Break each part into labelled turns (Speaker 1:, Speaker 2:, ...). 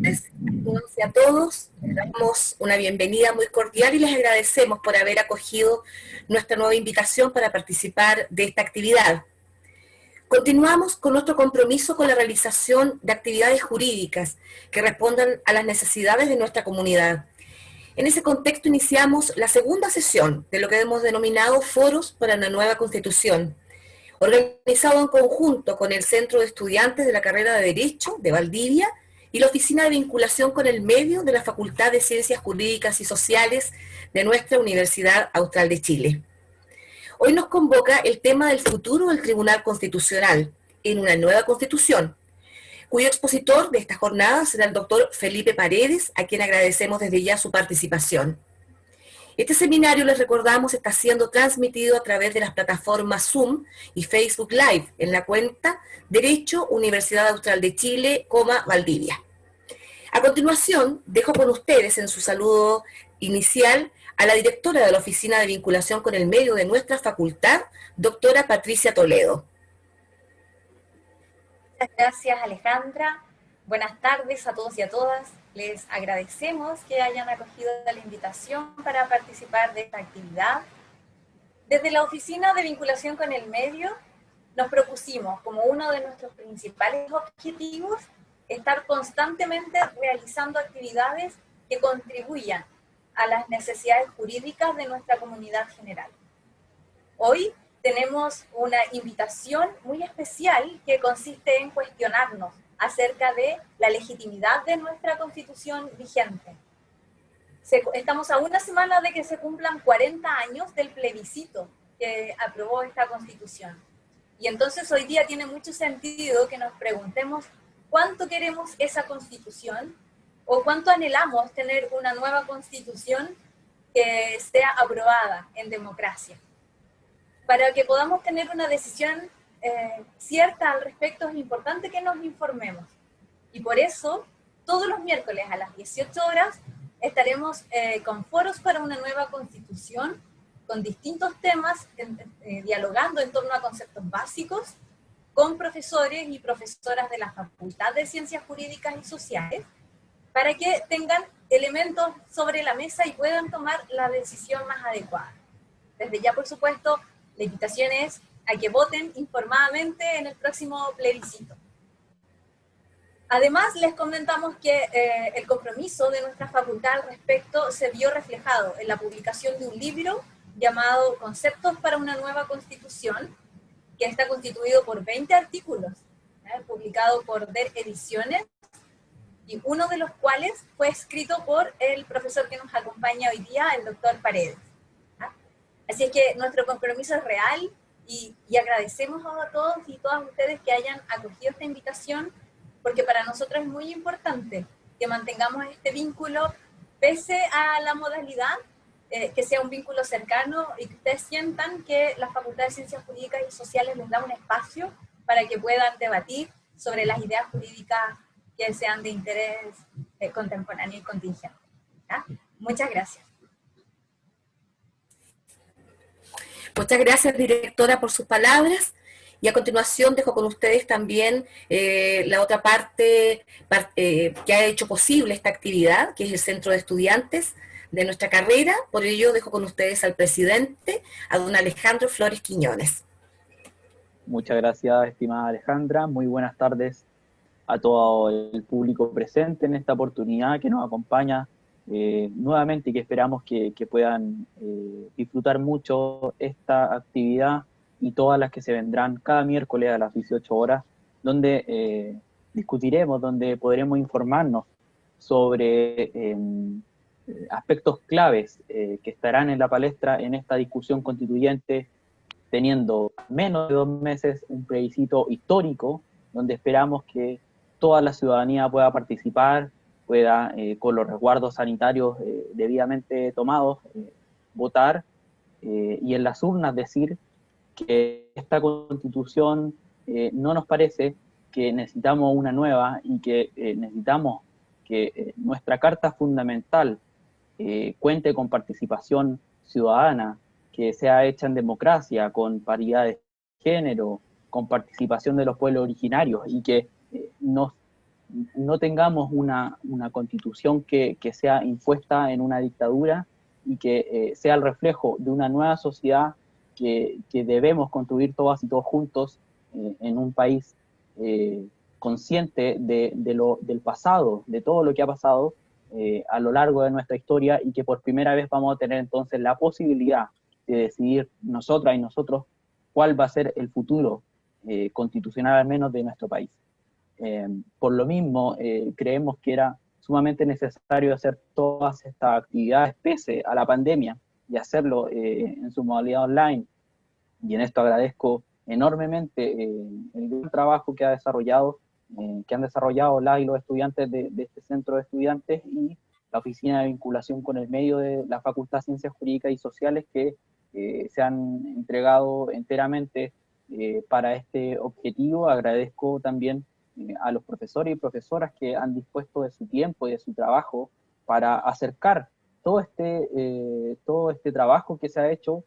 Speaker 1: tardes a todos y a todos. Les damos una bienvenida muy cordial y les agradecemos por haber acogido nuestra nueva invitación para participar de esta actividad. Continuamos con nuestro compromiso con la realización de actividades jurídicas que respondan a las necesidades de nuestra comunidad. En ese contexto iniciamos la segunda sesión de lo que hemos denominado Foros para una Nueva Constitución, organizado en conjunto con el Centro de Estudiantes de la Carrera de Derecho de Valdivia y la Oficina de Vinculación con el Medio de la Facultad de Ciencias Jurídicas y Sociales de nuestra Universidad Austral de Chile. Hoy nos convoca el tema del futuro del Tribunal Constitucional en una nueva Constitución, cuyo expositor de esta jornada será el doctor Felipe Paredes, a quien agradecemos desde ya su participación. Este seminario, les recordamos, está siendo transmitido a través de las plataformas Zoom y Facebook Live en la cuenta Derecho Universidad Austral de Chile, Valdivia. A continuación, dejo con ustedes en su saludo inicial a la directora de la Oficina de Vinculación con el Medio de nuestra facultad, doctora Patricia Toledo.
Speaker 2: Muchas gracias, Alejandra. Buenas tardes a todos y a todas. Les agradecemos que hayan acogido la invitación para participar de esta actividad. Desde la Oficina de Vinculación con el Medio nos propusimos como uno de nuestros principales objetivos estar constantemente realizando actividades que contribuyan a las necesidades jurídicas de nuestra comunidad general. Hoy tenemos una invitación muy especial que consiste en cuestionarnos acerca de la legitimidad de nuestra Constitución vigente. Estamos a una semana de que se cumplan 40 años del plebiscito que aprobó esta Constitución. Y entonces hoy día tiene mucho sentido que nos preguntemos cuánto queremos esa Constitución o cuánto anhelamos tener una nueva Constitución que sea aprobada en democracia. Para que podamos tener una decisión cierta al respecto, es importante que nos informemos. Y por eso, todos los miércoles a las 18 horas, estaremos con foros para una nueva Constitución, con distintos temas, dialogando en torno a conceptos básicos, con profesores y profesoras de la Facultad de Ciencias Jurídicas y Sociales, para que tengan elementos sobre la mesa y puedan tomar la decisión más adecuada. Desde ya, por supuesto, la invitación es a que voten informadamente en el próximo plebiscito. Además, les comentamos que el compromiso de nuestra facultad al respecto se vio reflejado en la publicación de un libro llamado Conceptos para una Nueva Constitución, que está constituido por 20 artículos, publicado por DER Ediciones, y uno de los cuales fue escrito por el profesor que nos acompaña hoy día, el doctor Paredes. Así es que nuestro compromiso es real y agradecemos a todos y todas ustedes que hayan acogido esta invitación, porque para nosotros es muy importante que mantengamos este vínculo pese a la modalidad, que sea un vínculo cercano y que ustedes sientan que la Facultad de Ciencias Jurídicas y Sociales les da un espacio para que puedan debatir sobre las ideas jurídicas que sean de interés contemporáneo y contingente. ¿Ya? Muchas gracias.
Speaker 1: Muchas gracias, directora, por sus palabras. Y a continuación dejo con ustedes también la otra parte que ha hecho posible esta actividad, que es el Centro de Estudiantes de nuestra carrera. Por ello dejo con ustedes al presidente, a don Alejandro Flores Quiñones.
Speaker 3: Muchas gracias, estimada Alejandra. Muy buenas tardes a todo el público presente en esta oportunidad que nos acompaña nuevamente y que esperamos que puedan disfrutar mucho esta actividad y todas las que se vendrán cada miércoles a las 18 horas, donde discutiremos, donde podremos informarnos sobre aspectos claves que estarán en la palestra en esta discusión constituyente, teniendo menos de 2 meses un plebiscito histórico, donde esperamos que toda la ciudadanía pueda participar, pueda, con los resguardos sanitarios debidamente tomados, votar y en las urnas decir que esta Constitución no nos parece, que necesitamos una nueva y que necesitamos que nuestra Carta Fundamental cuente con participación ciudadana, que sea hecha en democracia, con paridad de género, con participación de los pueblos originarios, y que nos no tengamos una constitución que sea impuesta en una dictadura y que sea el reflejo de una nueva sociedad que debemos construir todas y todos juntos en un país consciente del pasado, de todo lo que ha pasado a lo largo de nuestra historia, y que por primera vez vamos a tener entonces la posibilidad de decidir nosotras y nosotros cuál va a ser el futuro constitucional al menos de nuestro país. Por lo mismo, creemos que era sumamente necesario hacer todas estas actividades pese a la pandemia y hacerlo en su modalidad online. Y en esto agradezco enormemente el gran trabajo que han desarrollado las y los estudiantes de este centro de estudiantes y la Oficina de Vinculación con el Medio de la Facultad de Ciencias Jurídicas y Sociales, que se han entregado enteramente para este objetivo. Agradezco también a los profesores y profesoras que han dispuesto de su tiempo y de su trabajo para acercar todo este trabajo que se ha hecho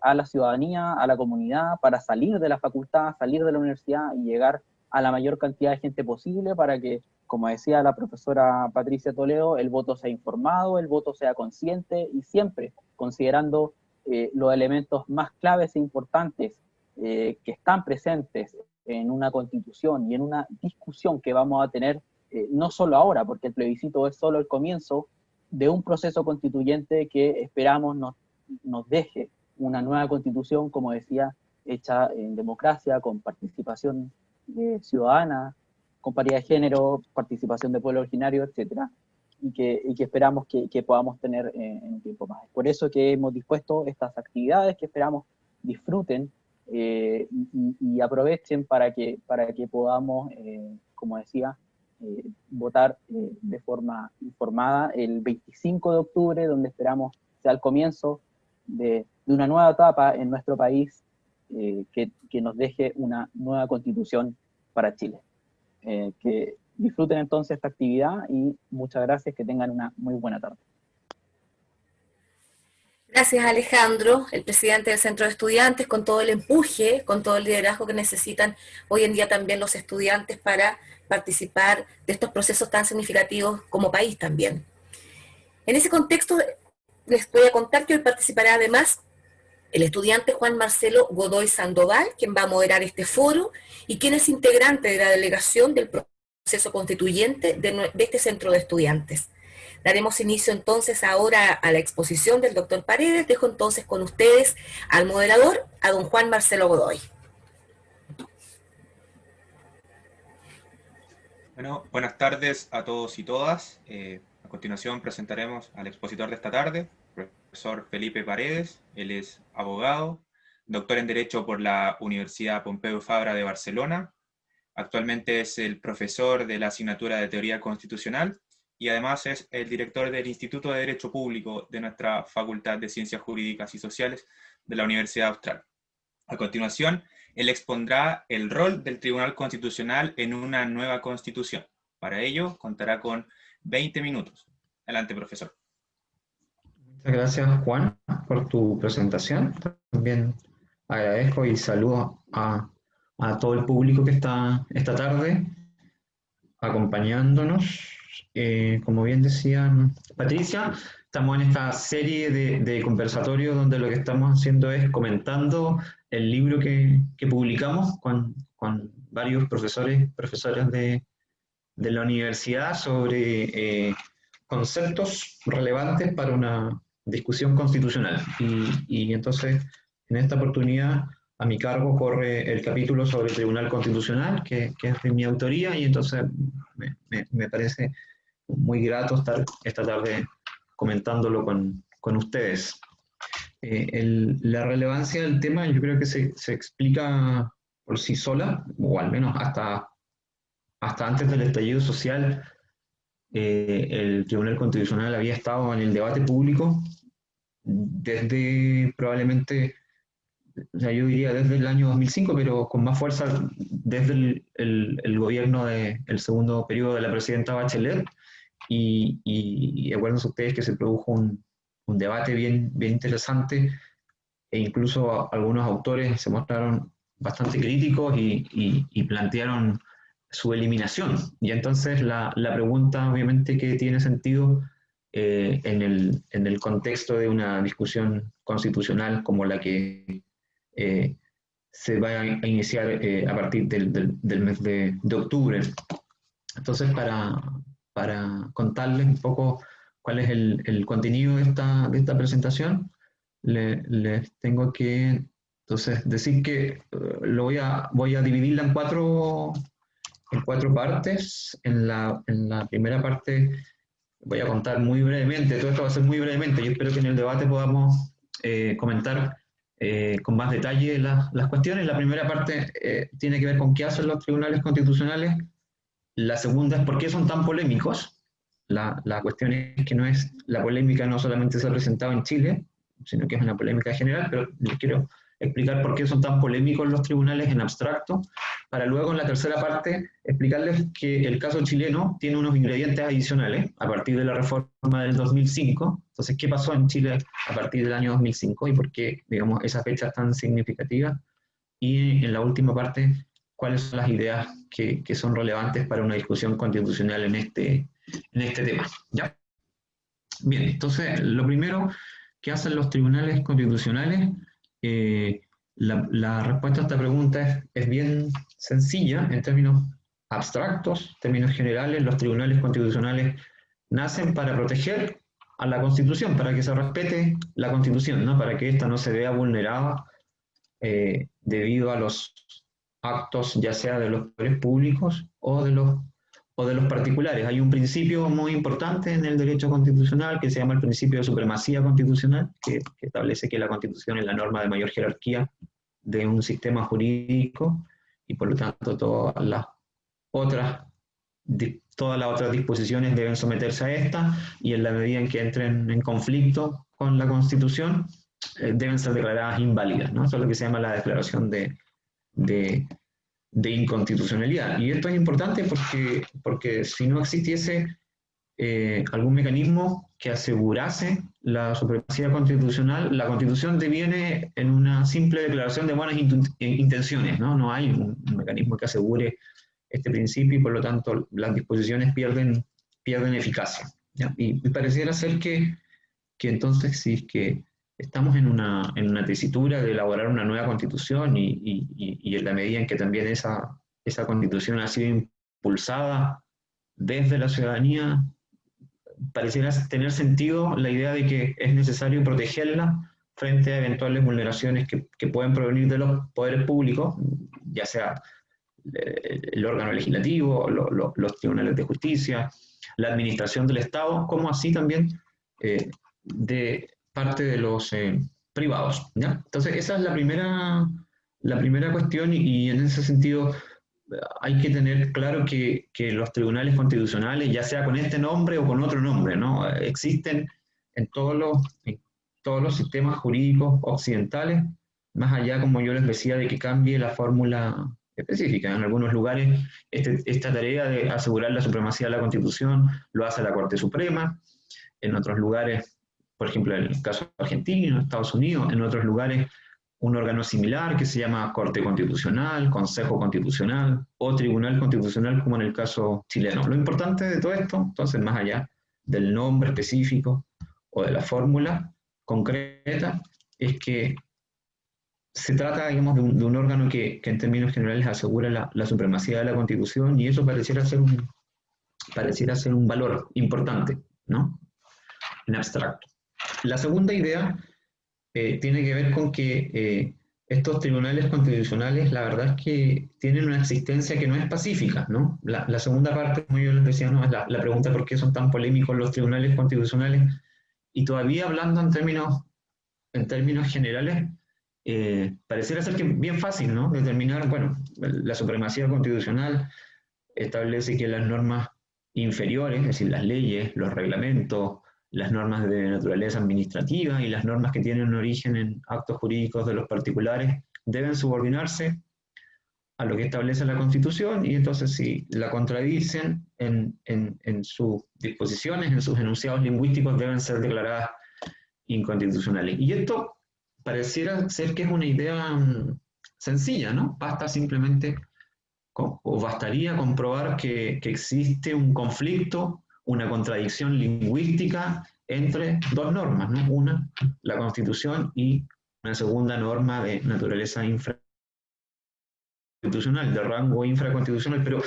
Speaker 3: a la ciudadanía, a la comunidad, para salir de la facultad, salir de la universidad y llegar a la mayor cantidad de gente posible para que, como decía la profesora Patricia Toledo, el voto sea informado, el voto sea consciente y siempre considerando los elementos más claves e importantes que están presentes en una constitución y en una discusión que vamos a tener no solo ahora, porque el plebiscito es solo el comienzo de un proceso constituyente que esperamos nos deje una nueva constitución, como decía, hecha en democracia, con participación ciudadana, con paridad de género, participación de pueblo originario, etcétera, y que esperamos que podamos tener en un tiempo más. Por eso que hemos dispuesto estas actividades que esperamos disfruten y aprovechen para que podamos, como decía, votar de forma informada el 25 de octubre, donde esperamos sea el comienzo de una nueva etapa en nuestro país que nos deje una nueva constitución para Chile. Que disfruten entonces esta actividad y muchas gracias, que tengan una muy buena tarde.
Speaker 1: Gracias, Alejandro, el presidente del Centro de Estudiantes, con todo el empuje, con todo el liderazgo que necesitan hoy en día también los estudiantes para participar de estos procesos tan significativos como país también. En ese contexto, les voy a contar que hoy participará además el estudiante Juan Marcelo Godoy Sandoval, quien va a moderar este foro y quien es integrante de la delegación del proceso constituyente de este centro de estudiantes. Daremos inicio entonces ahora a la exposición del doctor Paredes. Dejo entonces con ustedes al moderador, a don Juan Marcelo Godoy.
Speaker 4: Bueno, buenas tardes a todos y todas. A continuación presentaremos al expositor de esta tarde, el profesor Felipe Paredes. Él es abogado, doctor en Derecho por la Universidad Pompeu Fabra de Barcelona. Actualmente es el profesor de la asignatura de Teoría Constitucional y además es el director del Instituto de Derecho Público de nuestra Facultad de Ciencias Jurídicas y Sociales de la Universidad Austral. A continuación, él expondrá el rol del Tribunal Constitucional en una nueva Constitución. Para ello, contará con 20 minutos. Adelante, profesor.
Speaker 5: Muchas gracias, Juan, por tu presentación. También agradezco y saludo a todo el público que está esta tarde acompañándonos. Como bien decía Patricia, estamos en esta serie de conversatorios donde lo que estamos haciendo es comentando el libro que publicamos con varios profesoras de la universidad sobre conceptos relevantes para una discusión constitucional. Y entonces, en esta oportunidad, a mi cargo corre el capítulo sobre el Tribunal Constitucional, que es de mi autoría, y entonces me parece muy grato estar esta tarde comentándolo con ustedes. La relevancia del tema yo creo que se explica por sí sola, o al menos hasta antes del estallido social. El Tribunal Constitucional había estado en el debate público desde probablemente, o sea, yo diría desde el año 2005, pero con más fuerza desde el gobierno del segundo periodo de la presidenta Bachelet, y acuérdense ustedes que se produjo un debate bien interesante, e incluso algunos autores se mostraron bastante críticos y plantearon su eliminación. Y entonces la pregunta obviamente que tiene sentido en el contexto de una discusión constitucional como la que se va a iniciar a partir del mes de octubre. Entonces, para contarles un poco cuál es el contenido de esta presentación, les tengo que entonces decir que voy a dividirla en cuatro partes. En la primera parte voy a contar muy brevemente, todo esto va a ser muy brevemente, yo espero que en el debate podamos comentar con más detalle las cuestiones. La primera parte tiene que ver con qué hacen los tribunales constitucionales. La segunda es por qué son tan polémicos. La cuestión es que la polémica no solamente se ha presentado en Chile, sino que es una polémica general, pero les quiero explicar por qué son tan polémicos los tribunales en abstracto, para luego en la tercera parte explicarles que el caso chileno tiene unos ingredientes adicionales a partir de la reforma del 2005. Entonces, ¿qué pasó en Chile a partir del año 2005 y por qué, digamos, esa fecha es tan significativa? Y en la última parte, cuáles son las ideas que son relevantes para una discusión constitucional en este tema. ¿Ya? Bien, entonces, lo primero que hacen los tribunales constitucionales, la respuesta a esta pregunta es bien sencilla en términos abstractos, términos generales. Los tribunales constitucionales nacen para proteger a la Constitución, para que se respete la Constitución, ¿no? Para que ésta no se vea vulnerada debido a los actos, ya sea de los poderes públicos o de los particulares. Hay un principio muy importante en el derecho constitucional que se llama el principio de supremacía constitucional, que establece que la Constitución es la norma de mayor jerarquía de un sistema jurídico y por lo tanto todas las otras disposiciones deben someterse a esta, y en la medida en que entren en conflicto con la Constitución deben ser declaradas inválidas, ¿no? Eso es lo que se llama la declaración de inconstitucionalidad. Y esto es importante porque si no existiese algún mecanismo que asegurase la supremacía constitucional, la Constitución deviene en una simple declaración de buenas intenciones, ¿no? No hay un mecanismo que asegure este principio y por lo tanto las disposiciones pierden eficacia, ¿ya? Y pareciera ser que entonces si es que estamos en una tesitura de elaborar una nueva Constitución y en la medida en que también esa Constitución ha sido impulsada desde la ciudadanía, pareciera tener sentido la idea de que es necesario protegerla frente a eventuales vulneraciones que pueden provenir de los poderes públicos, ya sea el órgano legislativo, los tribunales de justicia, la administración del Estado, como así también de parte de los privados, ¿ya? Entonces esa es la primera cuestión y en ese sentido hay que tener claro que los tribunales constitucionales, ya sea con este nombre o con otro nombre, ¿no? Existen en todos los sistemas jurídicos occidentales, más allá, como yo les decía, de que cambie la fórmula específica. En algunos lugares esta tarea de asegurar la supremacía de la Constitución lo hace la Corte Suprema, en otros lugares, por ejemplo, en el caso argentino, Estados Unidos, en otros lugares un órgano similar que se llama Corte Constitucional, Consejo Constitucional o Tribunal Constitucional, como en el caso chileno. Lo importante de todo esto, entonces, más allá del nombre específico o de la fórmula concreta, es que se trata, digamos, de un órgano que en términos generales asegura la supremacía de la Constitución, y eso pareciera ser un valor importante, ¿no? En abstracto. La segunda idea tiene que ver con que estos tribunales constitucionales, la verdad es que tienen una existencia que no es pacífica, ¿no? La segunda parte, como yo les decía, ¿no? Es la pregunta por qué son tan polémicos los tribunales constitucionales, y todavía hablando en términos generales, pareciera ser que es bien fácil, ¿no? Determinar, bueno, la supremacía constitucional establece que las normas inferiores, es decir, las leyes, los reglamentos, las normas de naturaleza administrativa y las normas que tienen origen en actos jurídicos de los particulares deben subordinarse a lo que establece la Constitución, y entonces si la contradicen en sus disposiciones, en sus enunciados lingüísticos, deben ser declaradas inconstitucionales. Y esto pareciera ser que es una idea sencilla, ¿no? Basta simplemente o bastaría comprobar que existe un conflicto, una contradicción lingüística entre dos normas, ¿no? Una, la Constitución, y una segunda norma de naturaleza infraconstitucional, de rango infraconstitucional, pero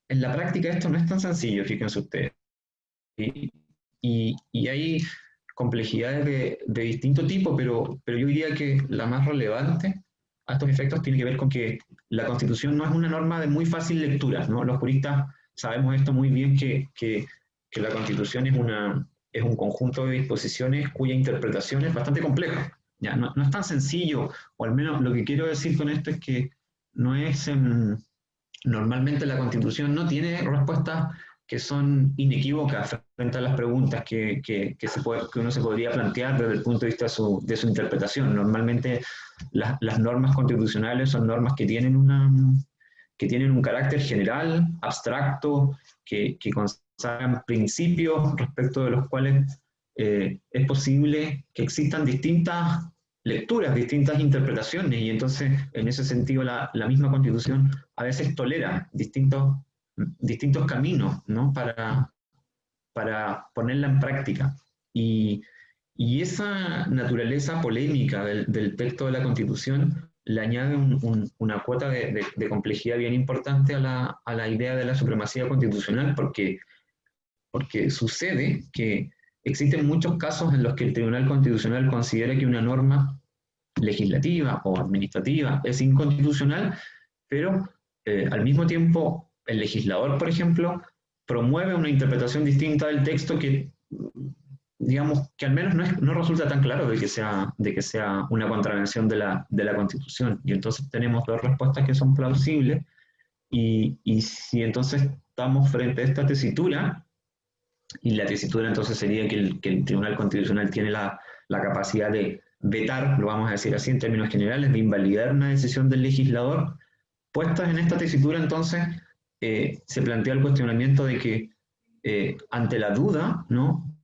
Speaker 5: en la práctica esto no es tan sencillo, fíjense ustedes. Y hay complejidades de distinto tipo, pero yo diría que la más relevante a estos efectos tiene que ver con que la Constitución no es una norma de muy fácil lectura, ¿no? Los juristas sabemos esto muy bien, que la Constitución es un conjunto de disposiciones cuya interpretación es bastante compleja. ¿Ya? No es tan sencillo, o al menos lo que quiero decir con esto es que no es... normalmente la Constitución no tiene respuestas que son inequívocas frente a las preguntas que uno se podría plantear desde el punto de vista de su interpretación. Normalmente las normas constitucionales son normas que tienen un carácter general, abstracto, que consagran principios respecto de los cuales es posible que existan distintas lecturas, distintas interpretaciones, y entonces en ese sentido la misma Constitución a veces tolera distintos caminos, ¿no? para ponerla en práctica. Y esa naturaleza polémica del texto de la Constitución le añade una cuota de complejidad bien importante a la idea de la supremacía constitucional, porque sucede que existen muchos casos en los que el Tribunal Constitucional considera que una norma legislativa o administrativa es inconstitucional, pero al mismo tiempo el legislador, por ejemplo, promueve una interpretación distinta del texto que, digamos, que al menos no resulta tan claro de que sea una contravención de la Constitución. Y entonces tenemos dos respuestas que son plausibles, y si entonces estamos frente a esta tesitura, y la tesitura entonces sería que el Tribunal Constitucional tiene la capacidad de vetar, lo vamos a decir así en términos generales, de invalidar una decisión del legislador. Puestas en esta tesitura, entonces, se plantea el cuestionamiento de que ante la duda, ¿no?,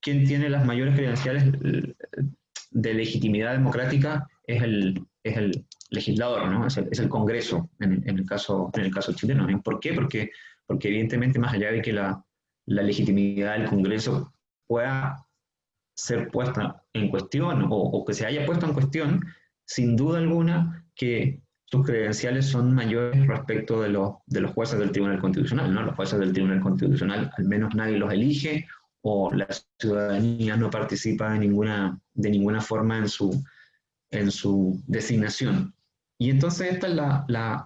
Speaker 5: ¿quién tiene las mayores credenciales de legitimidad democrática? Es el legislador, ¿no? Es el Congreso, en el caso chileno. ¿Y por qué? Porque evidentemente, más allá de que la legitimidad del Congreso pueda ser puesta en cuestión, o que se haya puesto en cuestión, sin duda alguna que sus credenciales son mayores respecto de los jueces del Tribunal Constitucional, ¿no? Los jueces del Tribunal Constitucional, al menos nadie los elige, o la ciudadanía no participa de ninguna forma en su designación. Y entonces esta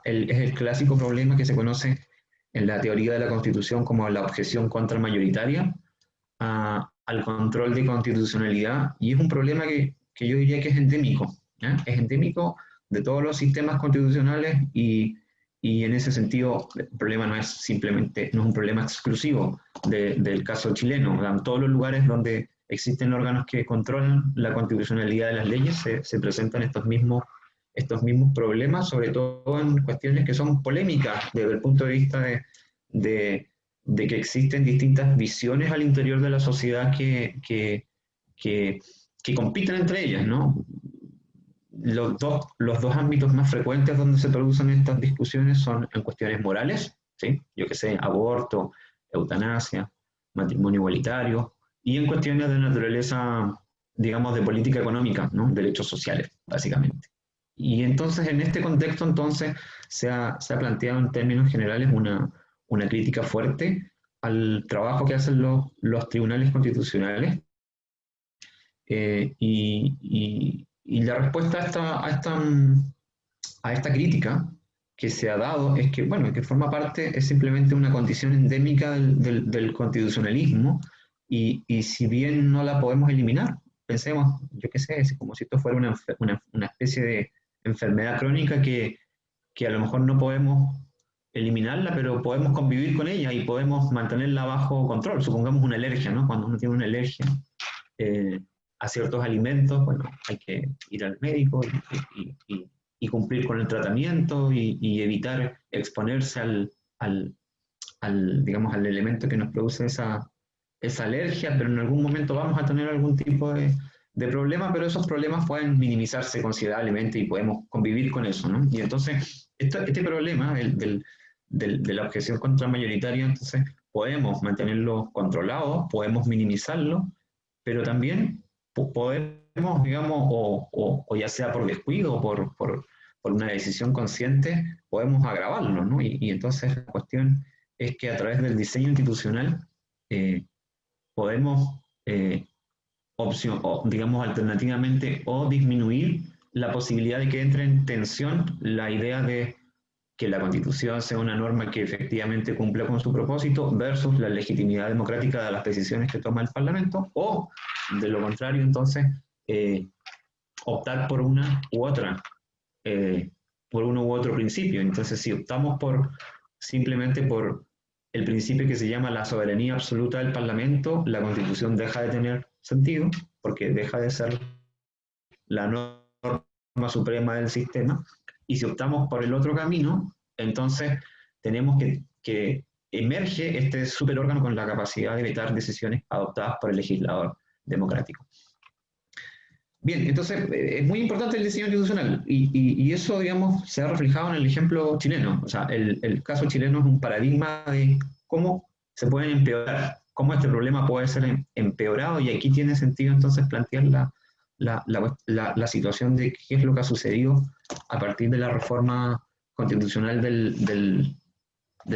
Speaker 5: es el clásico problema que se conoce en la teoría de la Constitución como la objeción contramayoritaria al control de constitucionalidad, y es un problema que yo diría que es endémico, ¿eh? Es endémico de todos los sistemas constitucionales, y en ese sentido el problema no es un problema exclusivo del caso chileno. En todos los lugares donde existen órganos que controlan la constitucionalidad de las leyes se presentan estos mismos problemas, sobre todo en cuestiones que son polémicas desde el punto de vista de que existen distintas visiones al interior de la sociedad que compiten entre ellas, ¿no? Los dos ámbitos más frecuentes donde se producen estas discusiones son en cuestiones morales, ¿sí? Yo que sé, aborto, eutanasia, matrimonio igualitario, y en cuestiones de naturaleza, digamos, de política económica, ¿no? Derechos sociales, básicamente. Y entonces, en este contexto, entonces, se ha planteado en términos generales una crítica fuerte al trabajo que hacen los tribunales constitucionales, y la respuesta a esta crítica que se ha dado es que, bueno, que forma parte, es simplemente una condición endémica del constitucionalismo, y si bien no la podemos eliminar, pensemos, yo qué sé, es como si esto fuera una especie de enfermedad crónica que a lo mejor no podemos eliminarla, pero podemos convivir con ella y podemos mantenerla bajo control. Supongamos una alergia, ¿no? Cuando uno tiene una alergia a ciertos alimentos, bueno, hay que ir al médico y cumplir con el tratamiento y evitar exponerse digamos, al elemento que nos produce esa alergia, pero en algún momento vamos a tener algún tipo de problema, pero esos problemas pueden minimizarse considerablemente y podemos convivir con eso, ¿no? Y entonces este problema de la objeción contramayoritaria, entonces podemos mantenerlo controlado, podemos minimizarlo, pero también podemos, digamos, o ya sea por descuido o por una decisión consciente, podemos agravarlo, ¿no? Y entonces la cuestión es que a través del diseño institucional podemos, digamos, alternativamente, o disminuir la posibilidad de que entre en tensión la idea de que la Constitución sea una norma que efectivamente cumpla con su propósito versus la legitimidad democrática de las decisiones que toma el Parlamento, o de lo contrario, entonces, optar por una u otra, por uno u otro principio. Entonces, si optamos simplemente por el principio que se llama la soberanía absoluta del Parlamento, la Constitución deja de tener sentido, porque deja de ser la norma suprema del sistema. Y si optamos por el otro camino, entonces tenemos que emerge este superórgano con la capacidad de vetar decisiones adoptadas por el legislador democrático. Bien, entonces es muy importante el diseño institucional y eso, digamos, se ha reflejado en el ejemplo chileno. O sea, el caso chileno es un paradigma de cómo se pueden empeorar, cómo este problema puede ser empeorado, y aquí tiene sentido entonces plantear la situación de qué es lo que ha sucedido a partir de la reforma constitucional del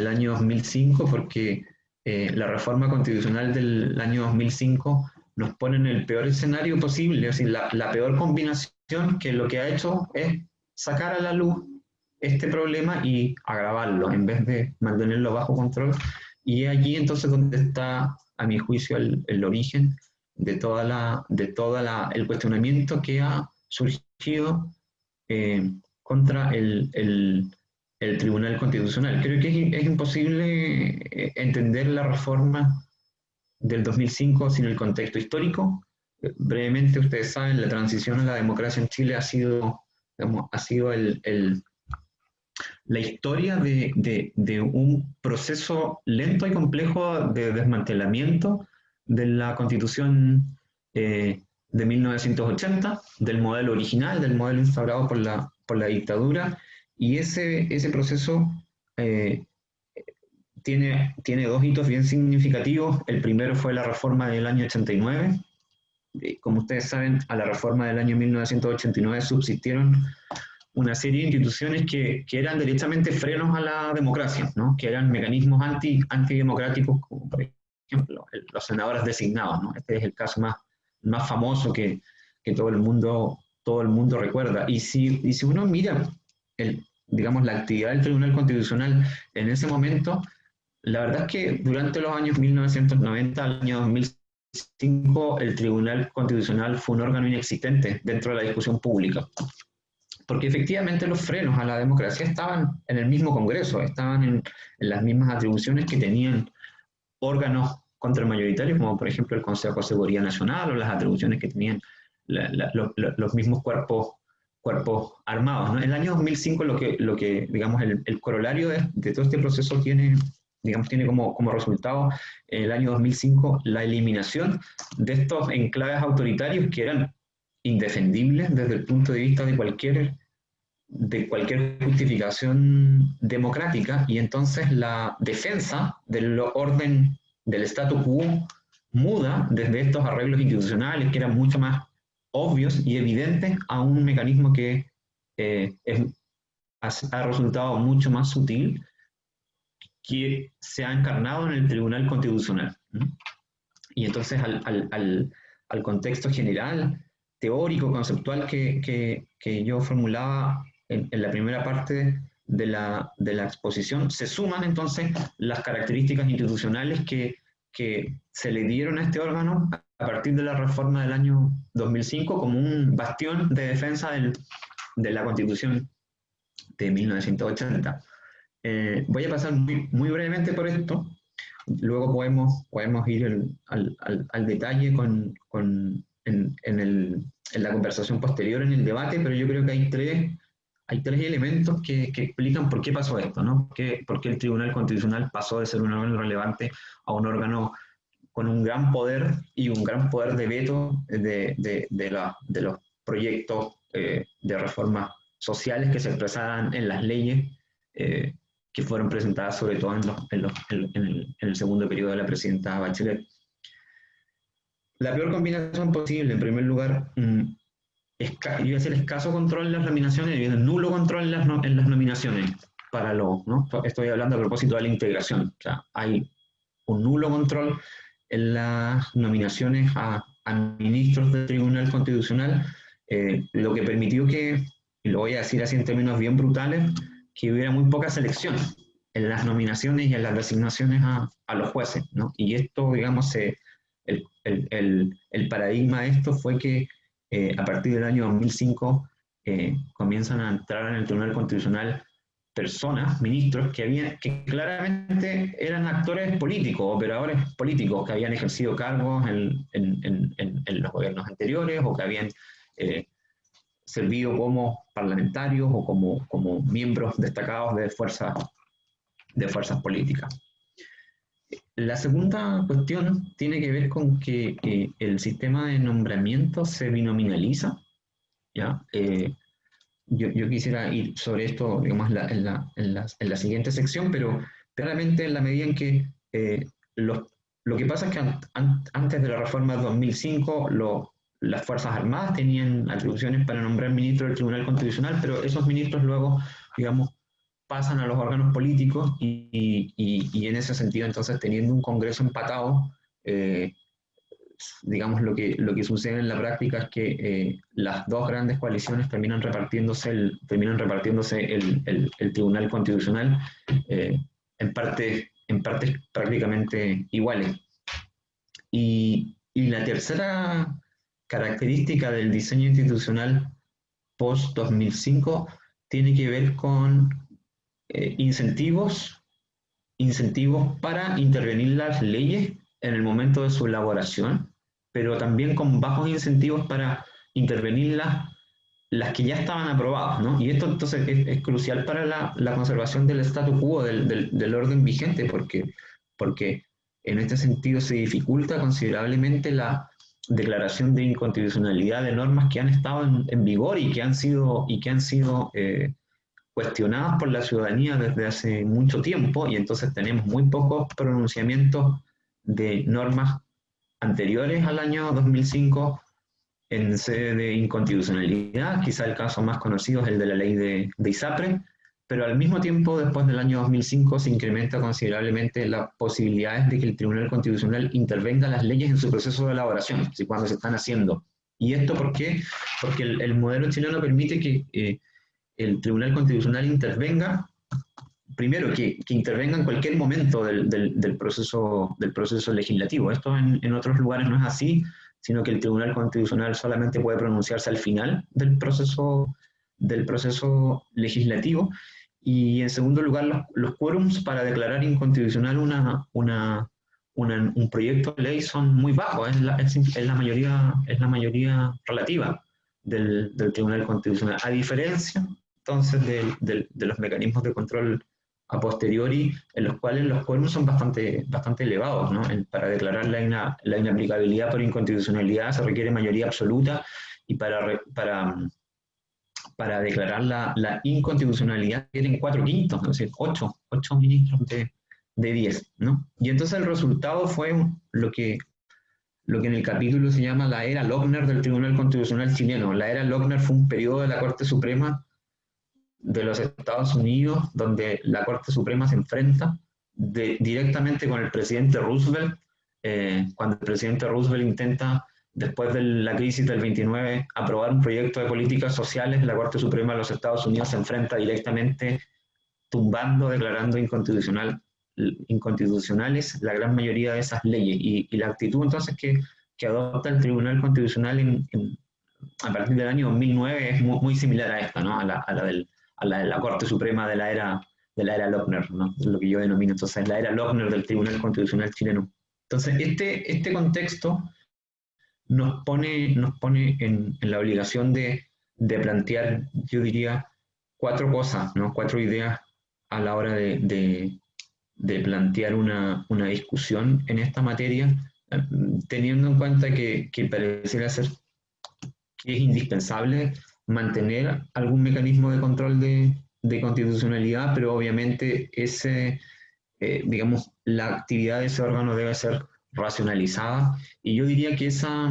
Speaker 5: año 2005, porque la reforma constitucional del año 2005 nos pone en el peor escenario posible, es decir, la peor combinación, que lo que ha hecho es sacar a la luz este problema y agravarlo, en vez de mantenerlo bajo control. Y allí entonces donde está, a mi juicio, el origen de el cuestionamiento que ha surgido contra el Tribunal Constitucional. Creo que es imposible entender la reforma del 2005 sin el contexto histórico. Brevemente, ustedes saben, la transición a la democracia en Chile ha sido, digamos, la historia de un proceso lento y complejo de desmantelamiento de la Constitución de 1980, del modelo original, del modelo instaurado por la dictadura, y ese proceso tiene dos hitos bien significativos. El primero fue la reforma del año 89. Como ustedes saben, a la reforma del año 1989 subsistieron una serie de instituciones que eran directamente frenos a la democracia, ¿no? Que eran mecanismos antidemocráticos, como por ejemplo los senadores designados, ¿no? Este es el caso más famoso que todo el mundo recuerda. Y si uno mira digamos, la actividad del Tribunal Constitucional en ese momento, la verdad es que durante los años 1990 al año 2005 el Tribunal Constitucional fue un órgano inexistente dentro de la discusión pública, porque efectivamente los frenos a la democracia estaban en el mismo Congreso, estaban en las mismas atribuciones que tenían órganos contramayoritarios, como por ejemplo el Consejo de Seguridad Nacional, o las atribuciones que tenían los mismos cuerpos armados, ¿no? En el año 2005 lo que digamos, el corolario de todo este proceso tiene como resultado, en el año 2005, la eliminación de estos enclaves autoritarios que eran indefendibles desde el punto de vista de cualquier justificación democrática, y entonces la defensa del orden del statu quo muda desde estos arreglos institucionales que eran mucho más obvios y evidentes a un mecanismo que ha resultado mucho más sutil, que se ha encarnado en el Tribunal Constitucional. Y entonces al contexto general, teórico, conceptual que yo formulaba en la primera parte de la exposición, se suman entonces las características institucionales que se le dieron a este órgano a partir de la reforma del año 2005 como un bastión de defensa de la Constitución de 1980. Voy a pasar muy brevemente por esto, luego podemos ir al detalle en la conversación posterior, en el debate, pero yo creo que hay tres elementos que explican por qué pasó esto, ¿no? Por qué el Tribunal Constitucional pasó de ser un órgano relevante a un órgano con un gran poder y un gran poder de veto de los proyectos de reforma sociales que se expresaban en las leyes que fueron presentadas sobre todo en el segundo periodo de la presidenta Bachelet. La peor combinación posible, en primer lugar, yo iba a decir escaso control en las nominaciones y nulo control en las nominaciones para ¿no? Estoy hablando a propósito de la integración. O sea, hay un nulo control en las nominaciones a ministros del Tribunal Constitucional, lo que permitió que, y lo voy a decir así en términos bien brutales, que hubiera muy poca selección en las nominaciones y en las designaciones a los jueces, ¿no? Y esto, digamos, el paradigma de esto fue que a partir del año 2005 comienzan a entrar en el Tribunal Constitucional personas, ministros, que claramente eran actores políticos, operadores políticos, que habían ejercido cargos en los gobiernos anteriores o que habían servido como parlamentarios o como miembros destacados de fuerzas políticas. La segunda cuestión tiene que ver con que el sistema de nombramiento se binominaliza, ¿ya? Yo quisiera ir sobre esto, digamos, en la siguiente sección, pero claramente en la medida en que lo que pasa es que antes de la reforma de 2005 las Fuerzas Armadas tenían atribuciones para nombrar ministros del Tribunal Constitucional, pero esos ministros luego, digamos, pasan a los órganos políticos y en ese sentido, entonces, teniendo un Congreso empatado, digamos, lo que sucede en la práctica es que las dos grandes coaliciones terminan repartiéndose el Tribunal Constitucional en partes prácticamente iguales. Y la tercera característica del diseño institucional post-2005 tiene que ver con incentivos para intervenir las leyes en el momento de su elaboración, pero también con bajos incentivos para intervenir las que ya estaban aprobadas, ¿no? Y esto entonces es crucial para la conservación del statu quo, del orden vigente, porque en este sentido se dificulta considerablemente la declaración de inconstitucionalidad de normas que han estado en vigor y que han sido cuestionadas por la ciudadanía desde hace mucho tiempo, y entonces tenemos muy pocos pronunciamientos de normas anteriores al año 2005 en sede de inconstitucionalidad. Quizá el caso más conocido es el de la ley de ISAPRE, pero al mismo tiempo, después del año 2005, se incrementa considerablemente las posibilidades de que el Tribunal Constitucional intervenga en las leyes en su proceso de elaboración, cuando se están haciendo. ¿Y esto por qué? Porque el modelo chileno permite que el Tribunal Constitucional intervenga, primero, que intervenga en cualquier momento del proceso legislativo. Esto en otros lugares no es así, sino que el Tribunal Constitucional solamente puede pronunciarse al final del proceso legislativo. Y en segundo lugar, los quórums para declarar inconstitucional un proyecto de ley son muy bajos, es la mayoría relativa del Tribunal Constitucional, a diferencia entonces de los mecanismos de control a posteriori, en los cuales los quórums son bastante elevados, ¿no? Para declarar la inaplicabilidad por inconstitucionalidad se requiere mayoría absoluta, y para declarar la inconstitucionalidad tienen 4/5, es decir, 8 ministros de 10, ¿no? Y entonces el resultado fue lo que en el capítulo se llama la era Lochner del Tribunal Constitucional chileno. La era Lochner fue un periodo de la Corte Suprema de los Estados Unidos, donde la Corte Suprema se enfrenta directamente con el presidente Roosevelt, cuando el presidente Roosevelt intenta, después de la crisis del 29, aprobar un proyecto de políticas sociales. La Corte Suprema de los Estados Unidos se enfrenta directamente, declarando inconstitucionales la gran mayoría de esas leyes. Y la actitud entonces que adopta el Tribunal Constitucional a partir del año 2009 es muy similar a esta, ¿no? a la de la Corte Suprema de la era Lochner, ¿no? Es lo que yo denomino entonces la era Lochner del Tribunal Constitucional chileno. Entonces este contexto nos pone en la obligación de plantear, yo diría, 4 cosas, ¿no? 4 ideas a la hora de plantear una discusión en esta materia, teniendo en cuenta que pareciera ser que es indispensable mantener algún mecanismo de control de constitucionalidad, pero obviamente digamos, la actividad de ese órgano debe ser racionalizada, y yo diría que esa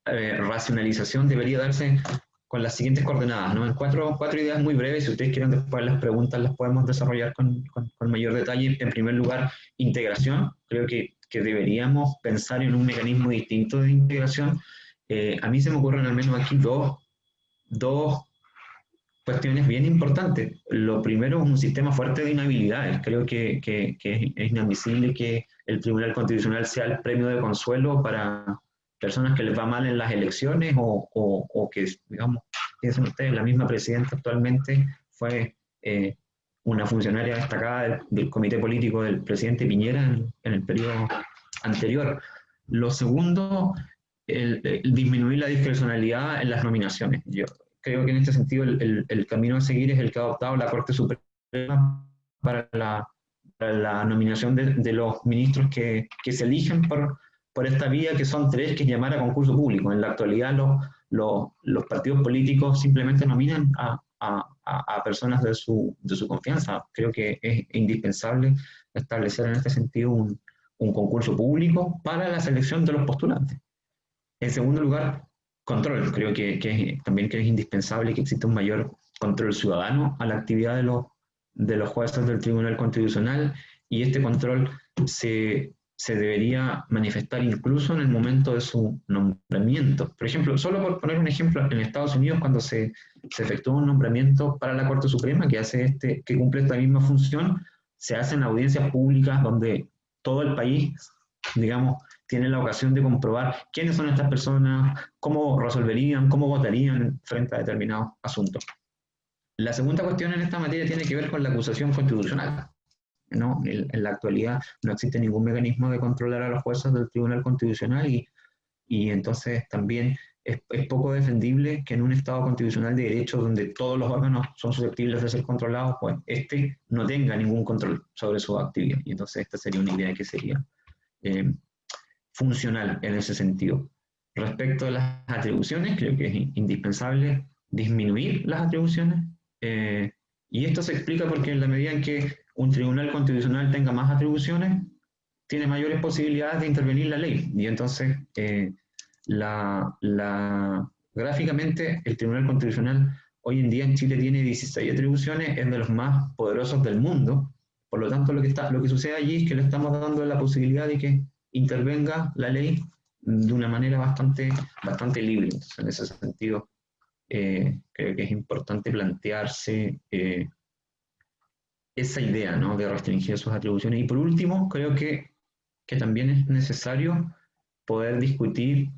Speaker 5: racionalización debería darse con las siguientes coordenadas, ¿no? En cuatro ideas muy breves. Si ustedes quieren después las preguntas las podemos desarrollar con mayor detalle. En primer lugar, integración. Creo que deberíamos pensar en un mecanismo distinto de integración. A mí se me ocurren al menos aquí dos cuestiones bien importantes. Lo primero es un sistema fuerte de inhabilidades. Creo que es inadmisible que el Tribunal Constitucional sea el premio de consuelo para personas que les va mal en las elecciones o que, digamos, piensen ustedes, la misma presidenta actualmente fue una funcionaria destacada del comité político del presidente Piñera en el periodo anterior. Lo segundo, el disminuir la discrecionalidad en las nominaciones. Yo creo que en este sentido el camino a seguir es el que ha adoptado la Corte Suprema para la nominación de los ministros que se eligen por esta vía, que son 3, que es llamar a concurso público. En la actualidad los partidos políticos simplemente nominan a personas de su confianza. Creo que es indispensable establecer en este sentido un concurso público para la selección de los postulantes. En segundo lugar, control. Creo que también es indispensable que exista un mayor control ciudadano a la actividad de los jueces del Tribunal Constitucional, y este control se debería manifestar incluso en el momento de su nombramiento. Por ejemplo, solo por poner un ejemplo, en Estados Unidos, cuando se efectúa un nombramiento para la Corte Suprema que cumple esta misma función, se hacen audiencias públicas donde todo el país, digamos, tiene la ocasión de comprobar quiénes son estas personas, cómo resolverían, cómo votarían frente a determinados asuntos. La segunda cuestión en esta materia tiene que ver con la acusación constitucional, ¿no? En la actualidad no existe ningún mecanismo de controlar a los jueces del Tribunal Constitucional, y entonces también es poco defendible que en un Estado constitucional de derecho donde todos los órganos son susceptibles de ser controlados, pues no tenga ningún control sobre su actividad. Y entonces esta sería una idea que sería funcional en ese sentido. Respecto a las atribuciones, creo que es indispensable disminuir las atribuciones, y esto se explica porque en la medida en que un tribunal constitucional tenga más atribuciones, tiene mayores posibilidades de intervenir la ley, y entonces gráficamente el Tribunal Constitucional hoy en día en Chile tiene 16 atribuciones, es de los más poderosos del mundo. Por lo tanto, lo que sucede allí es que le estamos dando la posibilidad de que intervenga la ley de una manera bastante libre. Entonces, en ese sentido, creo que es importante plantearse esa idea, ¿no?, de restringir sus atribuciones. Y por último, creo que también es necesario poder discutir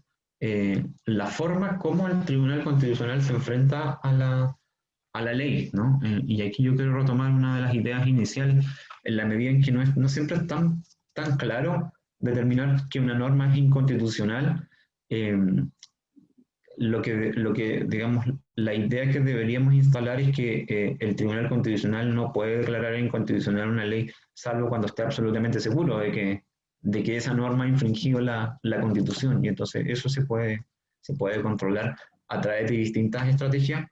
Speaker 5: la forma como el Tribunal Constitucional se enfrenta a la ley, ¿no? Y aquí yo quiero retomar una de las ideas iniciales, en la medida en que no siempre es tan claro determinar que una norma es inconstitucional. Lo que digamos, la idea que deberíamos instalar es que el Tribunal Constitucional no puede declarar inconstitucional una ley, salvo cuando esté absolutamente seguro de que esa norma ha infringido la Constitución, y entonces eso se puede controlar a través de distintas estrategias.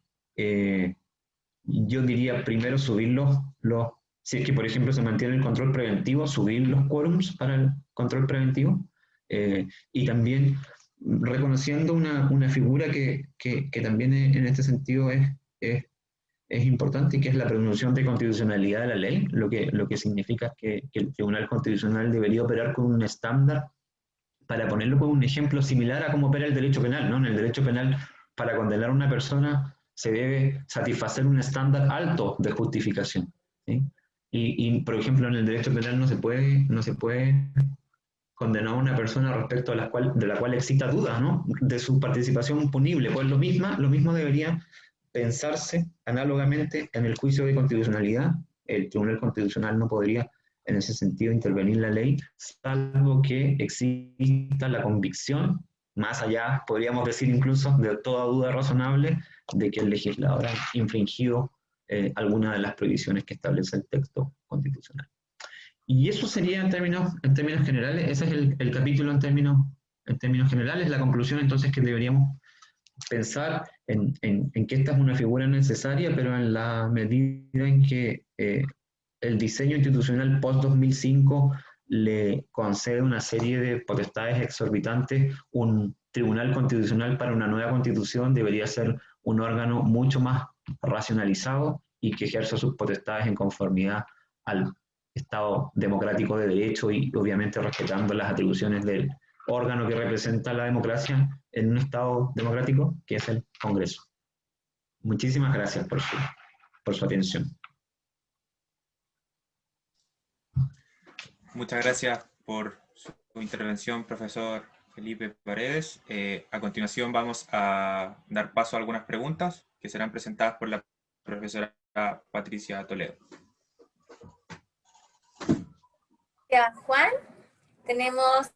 Speaker 5: Yo diría primero subir si es que por ejemplo se mantiene el control preventivo, subir los quórums para el control preventivo, y también reconociendo una figura que también en este sentido es importante, y que es la presunción de constitucionalidad de la ley, lo que significa que el Tribunal Constitucional debería operar con un estándar, para ponerlo como un ejemplo similar a cómo opera el derecho penal, ¿no? En el derecho penal, para condenar a una persona se debe satisfacer un estándar alto de justificación, ¿sí? Y por ejemplo, en el derecho penal no se puede condenar a una persona respecto de la cual exista duda, ¿no?, de su participación punible. Pues lo mismo debería pensarse análogamente en el juicio de constitucionalidad. El Tribunal Constitucional no podría en ese sentido intervenir la ley, salvo que exista la convicción, más allá, podríamos decir incluso, de toda duda razonable, de que el legislador ha infringido alguna de las prohibiciones que establece el texto constitucional. Y eso sería en términos generales. Ese es el capítulo en términos generales. La conclusión entonces que deberíamos pensar en que esta es una figura necesaria, pero en la medida en que el diseño institucional post-2005 le concede una serie de potestades exorbitantes. Un tribunal constitucional para una nueva constitución debería ser un órgano mucho más racionalizado y que ejerza sus potestades en conformidad al Estado democrático de derecho y obviamente respetando las atribuciones del órgano que representa la democracia en un Estado democrático, que es el Congreso. Muchísimas gracias por su atención.
Speaker 4: Muchas gracias por su intervención, profesor Felipe Paredes. A continuación vamos a dar paso a algunas preguntas que serán presentadas por la profesora Patricia Toledo.
Speaker 2: Gracias, Juan. Tenemos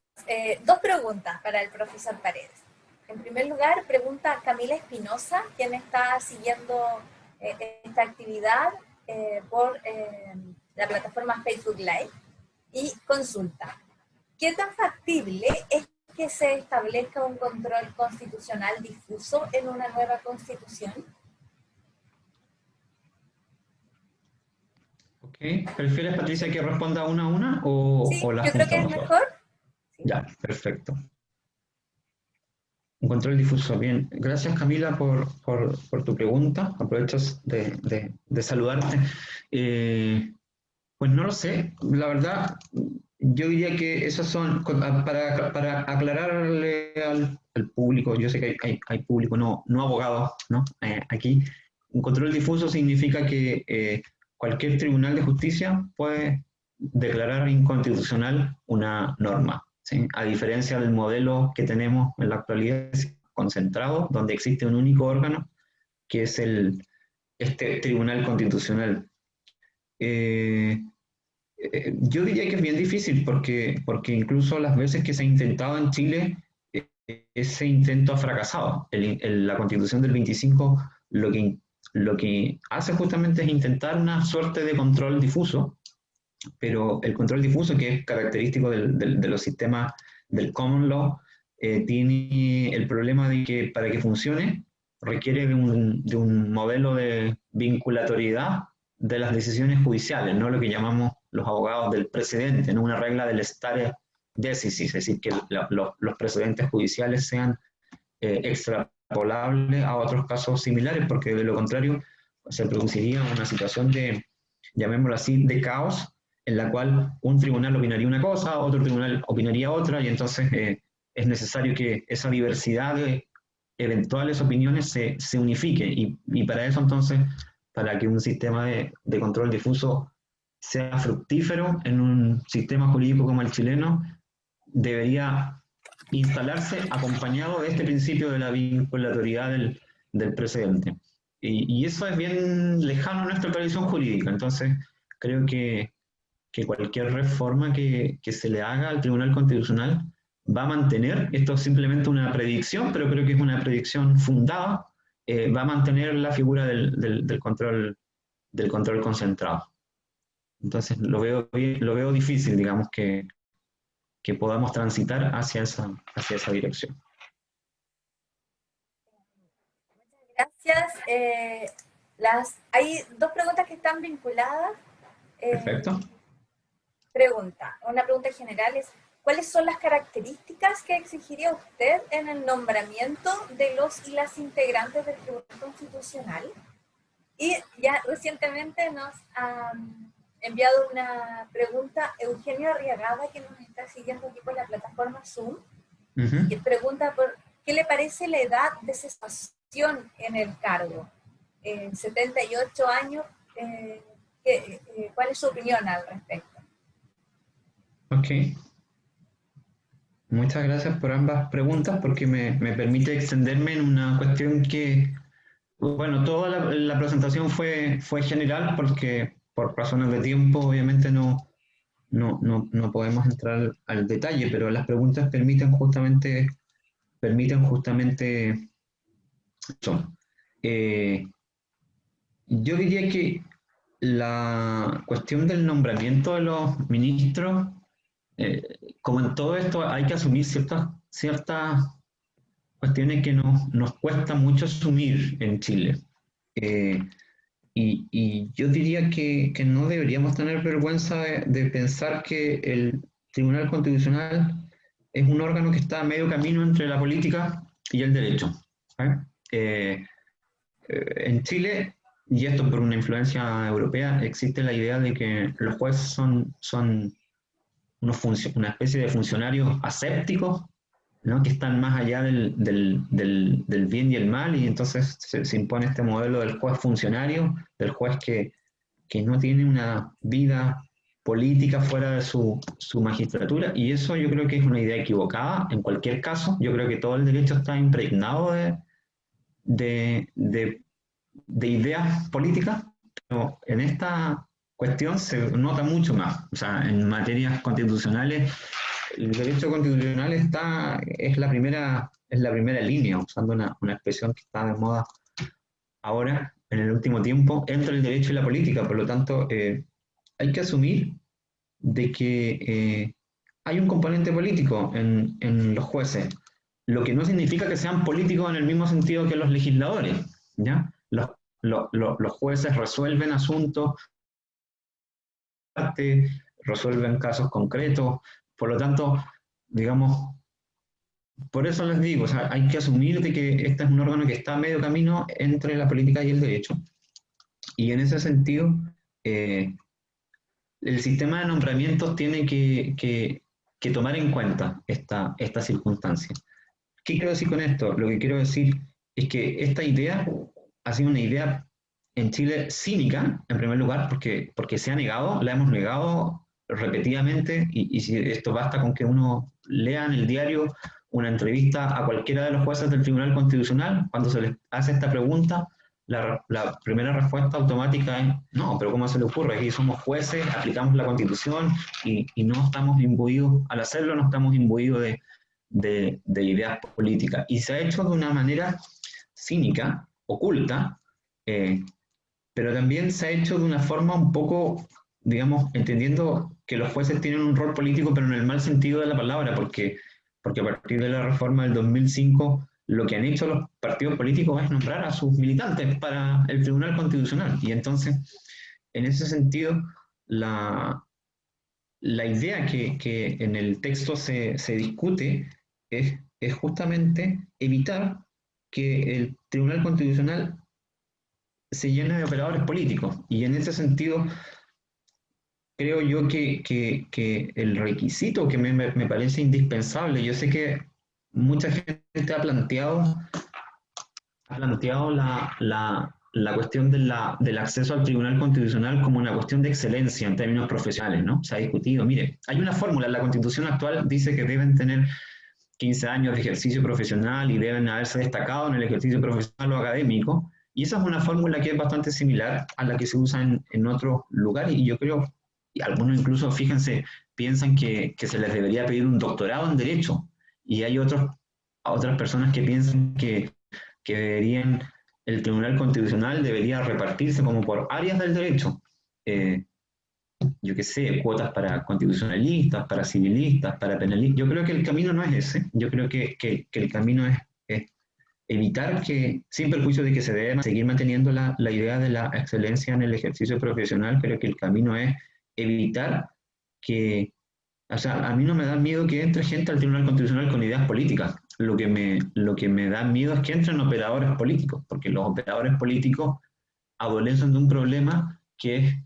Speaker 2: dos preguntas para el profesor Paredes. En primer lugar, pregunta Camila Espinosa, quien está siguiendo esta actividad por la plataforma Facebook Live, y consulta: ¿qué tan factible es que se establezca un control constitucional difuso en una nueva constitución?
Speaker 5: Ok, ¿prefieres, Patricia, que responda una a una o,
Speaker 2: Sí,
Speaker 5: o las
Speaker 2: yo creo que es
Speaker 5: juntamos?
Speaker 2: mejor. Sí.
Speaker 5: Ya, perfecto. Un control difuso, bien. Gracias, Camila, por tu pregunta. Aprovecho de saludarte. Pues no lo sé, la verdad, yo diría que esas son, para aclararle al público, yo sé que hay público, no abogados, ¿no? Aquí, un control difuso significa que cualquier tribunal de justicia puede declarar inconstitucional una norma, ¿sí? A diferencia del modelo que tenemos en la actualidad concentrado, donde existe un único órgano, que es este Tribunal Constitucional. Yo diría que es bien difícil porque incluso las veces que se ha intentado en Chile, ese intento ha fracasado. La Constitución del 25 lo que hace justamente es intentar una suerte de control difuso, pero el control difuso, que es característico de los sistemas del common law, tiene el problema de que para que funcione requiere de un modelo de vinculatoriedad de las decisiones judiciales, no lo que llamamos los abogados del precedente, no una regla del stare decisis, es decir, que los precedentes judiciales sean extrapolables a otros casos similares, porque de lo contrario se produciría una situación de, llamémoslo así, de caos, en la cual un tribunal opinaría una cosa, otro tribunal opinaría otra, y entonces es necesario que esa diversidad de eventuales opiniones se unifique, y para eso entonces, para que un sistema de control difuso sea fructífero en un sistema jurídico como el chileno, debería instalarse acompañado de este principio de la vinculatoriedad del precedente. Y eso es bien lejano a nuestra tradición jurídica, entonces creo que cualquier reforma que se le haga al Tribunal Constitucional va a mantener, esto es simplemente una predicción, pero creo que es una predicción fundada, va a mantener la figura del control concentrado. Entonces lo veo difícil, digamos, que podamos transitar hacia esa dirección.
Speaker 2: Muchas gracias. Hay dos preguntas que están vinculadas.
Speaker 5: Perfecto.
Speaker 2: Una pregunta general es: ¿cuáles son las características que exigiría usted en el nombramiento de los y las integrantes del Tribunal Constitucional? Y ya recientemente nos ha enviado una pregunta Eugenio Arriagada, que nos está siguiendo aquí por la plataforma Zoom, y pregunta por qué le parece la edad de cesación en el cargo. 78 años, ¿cuál es su opinión al respecto?
Speaker 5: Ok. Muchas gracias por ambas preguntas, porque me permite extenderme en una cuestión que, bueno, toda la presentación fue general, porque por razones de tiempo obviamente no podemos entrar al detalle, pero las preguntas permiten justamente eso. Yo diría que la cuestión del nombramiento de los ministros, como en todo esto, hay que asumir ciertas cuestiones que nos cuesta mucho asumir en Chile. Y yo diría que no deberíamos tener vergüenza de pensar que el Tribunal Constitucional es un órgano que está a medio camino entre la política y el derecho. En Chile, y esto por una influencia europea, existe la idea de que los jueces son una especie de funcionarios asépticos, ¿no? Que están más allá del bien y el mal, y entonces se impone este modelo del juez funcionario, del juez que no tiene una vida política fuera de su magistratura, y eso yo creo que es una idea equivocada. En cualquier caso, yo creo que todo el derecho está impregnado de ideas políticas, pero en esta cuestión se nota mucho más. O sea, en materias constitucionales, el derecho constitucional es la primera línea, usando una expresión que está de moda ahora, en el último tiempo, entre el derecho y la política. Por lo tanto, hay que asumir de que hay un componente político en los jueces, lo que no significa que sean políticos en el mismo sentido que los legisladores, ¿ya? Los jueces resuelven asuntos, resuelven casos concretos. Por lo tanto, digamos, por eso les digo, o sea, hay que asumir de que este es un órgano que está a medio camino entre la política y el derecho. Y en ese sentido, el sistema de nombramientos tiene que tomar en cuenta esta circunstancia. ¿Qué quiero decir con esto? Lo que quiero decir es que esta idea ha sido una idea en Chile cínica, en primer lugar, porque se ha negado, la hemos negado repetidamente, y si esto basta con que uno lea en el diario una entrevista a cualquiera de los jueces del Tribunal Constitucional, cuando se les hace esta pregunta, la primera respuesta automática es: no, pero ¿cómo se le ocurre? Aquí somos jueces, aplicamos la Constitución y no estamos imbuidos, al hacerlo no estamos imbuidos de ideas políticas. Y se ha hecho de una manera cínica, oculta, pero también se ha hecho de una forma un poco, digamos, entendiendo que los jueces tienen un rol político, pero en el mal sentido de la palabra, porque a partir de la reforma del 2005, lo que han hecho los partidos políticos es nombrar a sus militantes para el Tribunal Constitucional. Y entonces, en ese sentido, la idea que en el texto se discute es justamente evitar que el Tribunal Constitucional se llene de operadores políticos. Y en ese sentido, creo yo que el requisito que me parece indispensable, yo sé que mucha gente ha planteado la cuestión del acceso al Tribunal Constitucional como una cuestión de excelencia en términos profesionales, ¿no? Se ha discutido, mire, hay una fórmula, la Constitución actual dice que deben tener 15 años de ejercicio profesional y deben haberse destacado en el ejercicio profesional o académico, y esa es una fórmula que es bastante similar a la que se usa en otros lugares, y yo creo, y algunos incluso, fíjense, piensan que se les debería pedir un doctorado en Derecho, y hay otras personas que piensan que el Tribunal Constitucional debería repartirse como por áreas del derecho. Yo qué sé, cuotas para constitucionalistas, para civilistas, para penalistas. Yo creo que el camino no es ese. Yo creo que el camino es evitar que, sin perjuicio de que se debe seguir manteniendo la idea de la excelencia en el ejercicio profesional, creo que el camino es evitar que, o sea, a mí no me da miedo que entre gente al Tribunal Constitucional con ideas políticas. Lo que me da miedo es que entren operadores políticos, porque los operadores políticos adolecen de un problema que es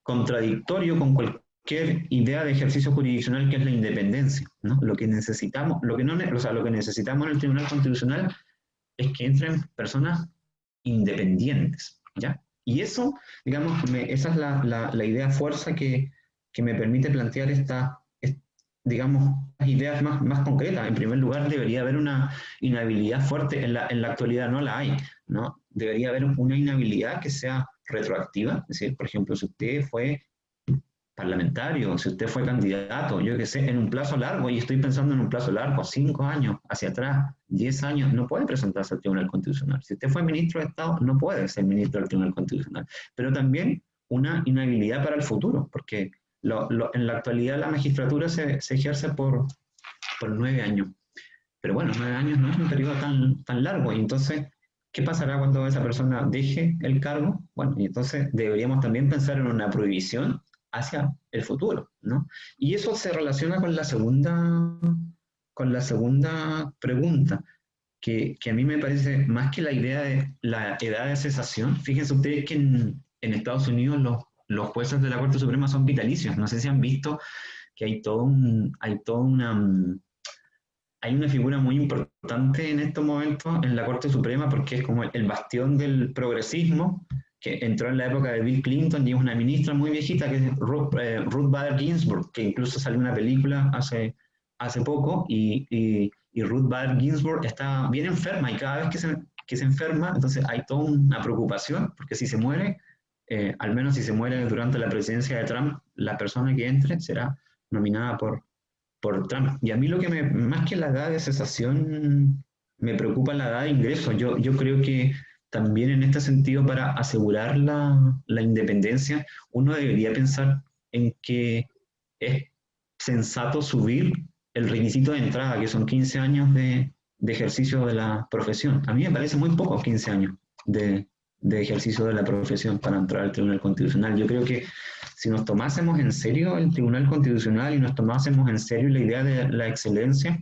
Speaker 5: contradictorio con cualquier idea de ejercicio jurisdiccional, que es la independencia, ¿no? Lo que necesitamos en el Tribunal Constitucional es que entren personas independientes, ¿ya? Y eso, digamos, esa es la idea fuerza que me permite plantear digamos, las ideas más concretas. En primer lugar, debería haber una inhabilidad fuerte, en la actualidad no la hay, ¿no? Debería haber una inhabilidad que sea retroactiva, es decir, por ejemplo, si usted fue parlamentario, si usted fue candidato, yo qué sé, en un plazo largo, y estoy pensando en un plazo largo, 5 años hacia atrás, 10 años, no puede presentarse al Tribunal Constitucional. Si usted fue ministro de Estado, no puede ser ministro del Tribunal Constitucional. Pero también una inhabilidad para el futuro, porque en la actualidad la magistratura se ejerce por 9 años. pero bueno, 9 años no es un periodo tan largo, y entonces, ¿qué pasará cuando esa persona deje el cargo? Bueno, y entonces deberíamos también pensar en una prohibición hacia el futuro, ¿no? Y eso se relaciona con la segunda pregunta, que a mí me parece, más que la idea de la edad de cesación, fíjense ustedes que en Estados Unidos los jueces de la Corte Suprema son vitalicios. No sé si han visto que hay una figura muy importante en estos momentos en la Corte Suprema, porque es como el bastión del progresismo, que entró en la época de Bill Clinton y es una ministra muy viejita, que es Ruth Bader Ginsburg, que incluso salió una película hace poco, y Ruth Bader Ginsburg está bien enferma, y cada vez que se enferma, entonces hay toda una preocupación, porque si se muere, al menos si se muere durante la presidencia de Trump, la persona que entre será nominada por Trump. Y a mí más que la edad de cesación, me preocupa la edad de ingreso. Yo creo que también en este sentido, para asegurar la independencia, uno debería pensar en que es sensato subir el requisito de entrada, que son 15 años de ejercicio de la profesión. A mí me parece muy poco 15 años de ejercicio de la profesión para entrar al Tribunal Constitucional. Yo creo que si nos tomásemos en serio el Tribunal Constitucional y nos tomásemos en serio la idea de la excelencia,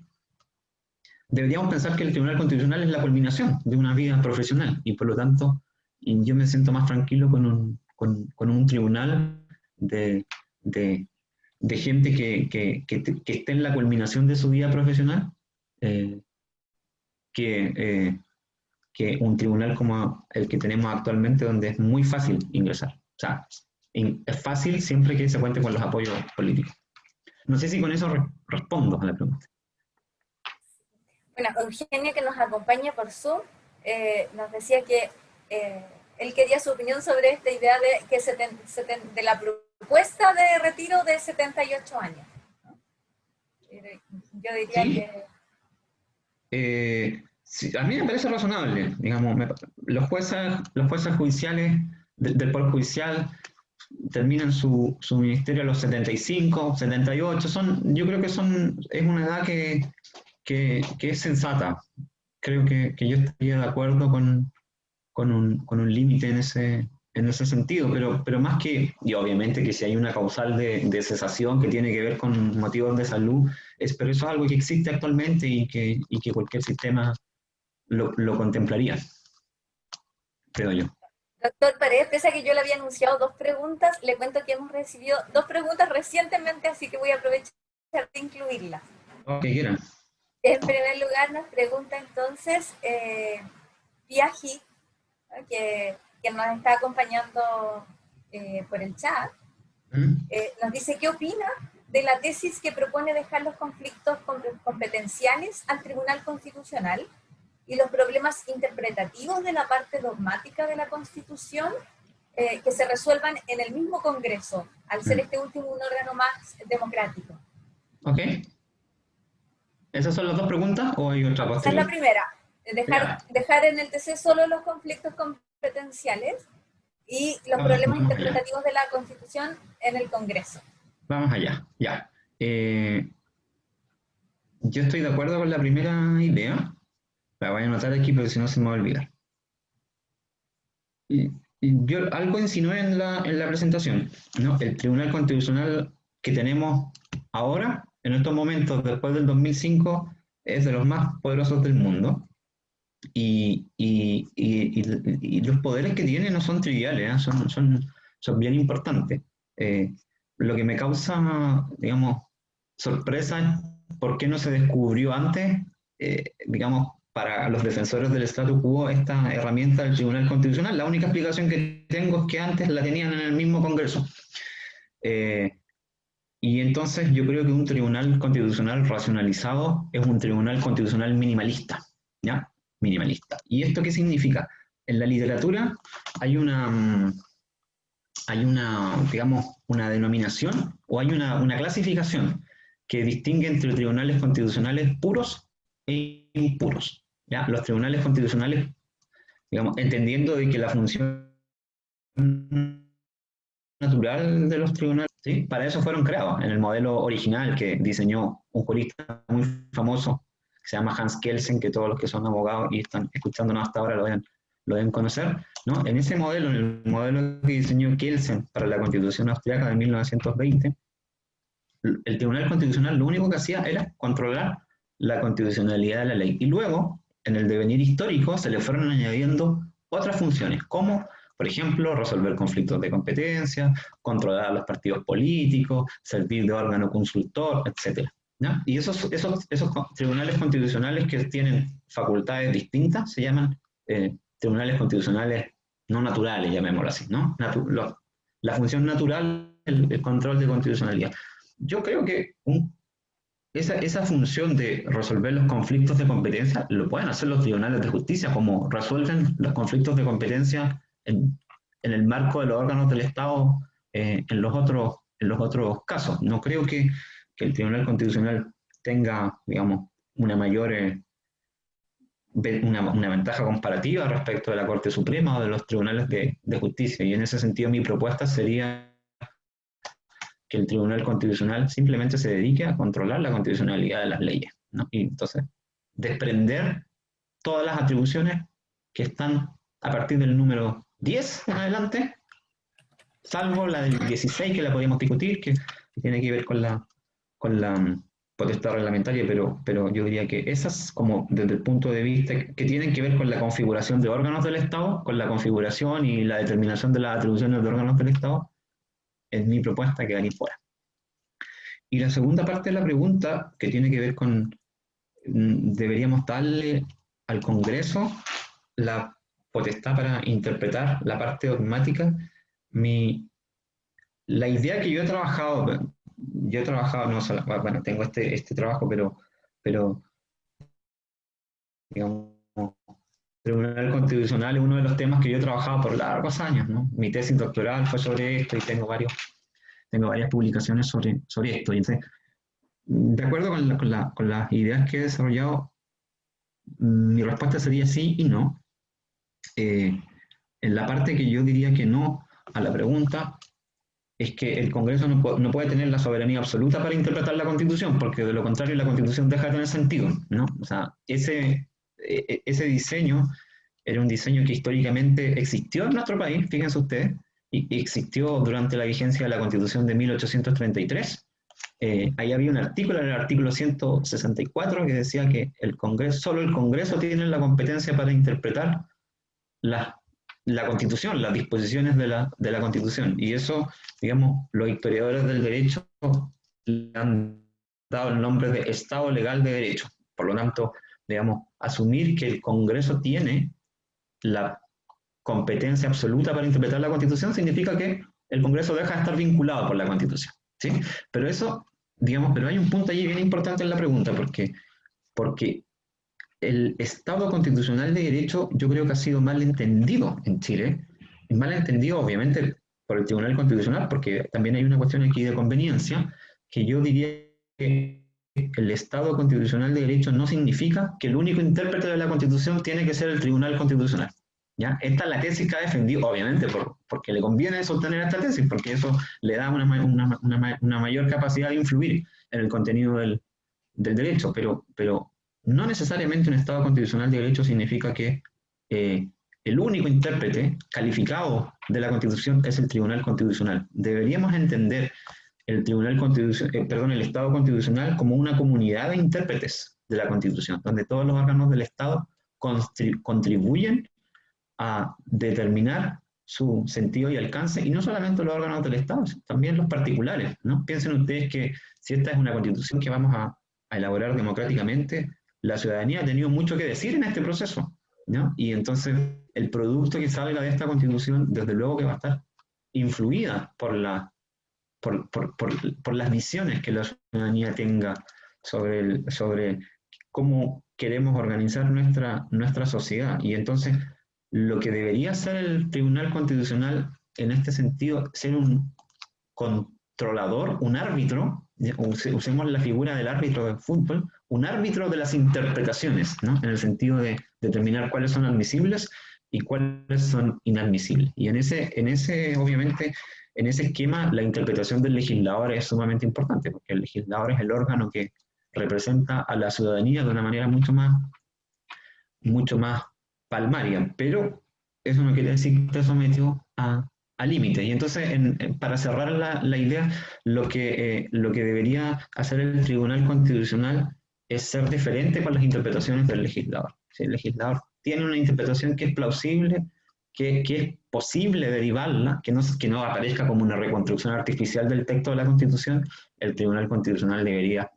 Speaker 5: deberíamos pensar que el Tribunal Constitucional es la culminación de una vida profesional, y por lo tanto yo me siento más tranquilo con un tribunal de gente que esté en la culminación de su vida profesional, que un tribunal como el que tenemos actualmente, donde es muy fácil ingresar. O sea, es fácil siempre que se cuente con los apoyos políticos. No sé si con eso respondo a la pregunta.
Speaker 2: Bueno, Eugenio, que nos acompaña por Zoom, nos decía que él quería su opinión sobre esta idea de la propuesta de retiro de 78 años, ¿no? Yo diría
Speaker 5: ¿Sí?
Speaker 2: que...
Speaker 5: Sí, a mí me parece razonable, digamos, los jueces judiciales del Poder Judicial terminan su ministerio a los 75, 78, yo creo que es una edad que es sensata. Creo que yo estaría de acuerdo con un límite en ese sentido, pero más que, y obviamente que si hay una causal de cesación que tiene que ver con motivos de salud, pero eso es algo que existe actualmente y que cualquier sistema lo contemplaría, creo yo.
Speaker 2: Doctor Paredes, pese a que yo le había anunciado 2 preguntas, le cuento que hemos recibido 2 preguntas recientemente, así que voy a aprovechar de incluirlas.
Speaker 5: Ok, quieran.
Speaker 2: En primer lugar, nos pregunta entonces Piaji, ¿no? que nos está acompañando por el chat. Nos dice, ¿qué opina de la tesis que propone dejar los conflictos competenciales al Tribunal Constitucional y los problemas interpretativos de la parte dogmática de la Constitución que se resuelvan en el mismo Congreso, al ser este último un órgano más democrático?
Speaker 5: Ok. ¿Esas son las 2 preguntas o hay otra posterior?
Speaker 2: Esa es la primera, dejar en el TC solo los conflictos competenciales y los problemas interpretativos de la Constitución en el Congreso. Vamos allá,
Speaker 5: ya. Yo estoy de acuerdo con la primera idea. La voy a anotar aquí porque si no se me va a olvidar. Y yo algo insinué en la presentación, ¿no? El Tribunal Constitucional que tenemos ahora, en estos momentos, después del 2005, es de los más poderosos del mundo. Y los poderes que tiene no son triviales, ¿eh? Son bien importantes. Lo que me causa, digamos, sorpresa es por qué no se descubrió antes, digamos, para los defensores del statu quo, esta herramienta del Tribunal Constitucional. La única explicación que tengo es que antes la tenían en el mismo Congreso. Y entonces yo creo que un Tribunal Constitucional racionalizado es un Tribunal Constitucional minimalista, ¿ya? Minimalista. ¿Y esto qué significa? En la literatura hay una digamos, una denominación o hay una clasificación que distingue entre tribunales constitucionales puros e impuros. ¿Ya? Los tribunales constitucionales, digamos, entendiendo de que la función natural de los tribunales, ¿sí? Para eso fueron creados en el modelo original que diseñó un jurista muy famoso, se llama Hans Kelsen, que todos los que son abogados y están escuchándonos hasta ahora lo deben conocer, ¿no? En ese modelo, en el modelo que diseñó Kelsen para la Constitución austriaca de 1920, el Tribunal Constitucional lo único que hacía era controlar la constitucionalidad de la ley. Y luego, en el devenir histórico, se le fueron añadiendo otras funciones, como, por ejemplo, resolver conflictos de competencia, controlar a los partidos políticos, servir de órgano consultor, etc. ¿No? Y esos tribunales constitucionales que tienen facultades distintas se llaman tribunales constitucionales no naturales, llamémoslo así, ¿no? La función natural, el control de constitucionalidad. Yo creo que esa función de resolver los conflictos de competencia lo pueden hacer los tribunales de justicia, como resuelven los conflictos de competencia en el marco de los órganos del Estado en los otros casos. No creo que el Tribunal Constitucional tenga, digamos, una mayor una ventaja comparativa respecto de la Corte Suprema o de los tribunales de justicia. Y en ese sentido mi propuesta sería que el Tribunal Constitucional simplemente se dedique a controlar la constitucionalidad de las leyes, ¿no? Y entonces desprender todas las atribuciones que están a partir del número 10 en adelante, salvo la del 16 que la podemos discutir, que tiene que ver con la potestad reglamentaria, pero yo diría que esas, como desde el punto de vista que tienen que ver con la configuración de órganos del Estado, con la configuración y la determinación de las atribuciones de órganos del Estado, es mi propuesta que quedan fuera. Y la segunda parte de la pregunta, que tiene que ver con, deberíamos darle al Congreso la potestad para interpretar la parte dogmática. La idea que yo he trabajado, no solo, bueno, tengo este trabajo, pero digamos, Tribunal Constitucional es uno de los temas que yo he trabajado por largos años, ¿no? Mi tesis doctoral fue sobre esto y tengo varias publicaciones sobre esto. Y entonces, de acuerdo con las ideas que he desarrollado, mi respuesta sería sí y no. En la parte que yo diría que no a la pregunta es que el Congreso no puede tener la soberanía absoluta para interpretar la Constitución, porque de lo contrario la Constitución deja de tener sentido, ¿no? O sea, ese diseño era un diseño que históricamente existió en nuestro país, fíjense ustedes, y existió durante la vigencia de la Constitución de 1833. Ahí había un artículo, el artículo 164, que decía que solo el Congreso tiene la competencia para interpretar la Constitución, las disposiciones de la Constitución. Y eso, digamos, los historiadores del derecho le han dado el nombre de Estado Legal de Derecho. Por lo tanto, digamos, asumir que el Congreso tiene la competencia absoluta para interpretar la Constitución significa que el Congreso deja de estar vinculado por la Constitución, ¿sí? Pero eso, digamos, pero hay un punto allí bien importante en la pregunta, porque el Estado constitucional de derecho yo creo que ha sido mal entendido en Chile, y mal entendido obviamente por el Tribunal Constitucional, porque también hay una cuestión aquí de conveniencia, que yo diría que el Estado constitucional de derecho no significa que el único intérprete de la Constitución tiene que ser el Tribunal Constitucional, ¿ya? Esta es la tesis que ha defendido, obviamente, porque le conviene sostener esta tesis, porque eso le da una mayor capacidad de influir en el contenido del derecho, pero no necesariamente un Estado constitucional de derecho significa que el único intérprete calificado de la Constitución es el Tribunal Constitucional. Deberíamos entender el Estado constitucional como una comunidad de intérpretes de la Constitución, donde todos los órganos del Estado contribuyen a determinar su sentido y alcance, y no solamente los órganos del Estado, también los particulares, ¿no? Piensen ustedes que si esta es una Constitución que vamos a elaborar democráticamente, la ciudadanía ha tenido mucho que decir en este proceso, ¿no? Y entonces el producto que salga de esta Constitución, desde luego que va a estar influida por las visiones que la ciudadanía tenga sobre cómo queremos organizar nuestra sociedad. Y entonces lo que debería hacer el Tribunal Constitucional en este sentido, ser un controlador, un árbitro, usemos la figura del árbitro de fútbol, un árbitro de las interpretaciones, ¿no? En el sentido de determinar cuáles son admisibles y cuáles son inadmisibles. Y obviamente, en ese esquema, la interpretación del legislador es sumamente importante, porque el legislador es el órgano que representa a la ciudadanía de una manera mucho más palmaria, pero eso no quiere decir que esté sometido a límites. Y entonces, para cerrar la idea, lo que debería hacer el Tribunal Constitucional es ser diferente con las interpretaciones del legislador. Si el legislador tiene una interpretación que es plausible, que es posible derivarla, que no aparezca como una reconstrucción artificial del texto de la Constitución, el Tribunal Constitucional debería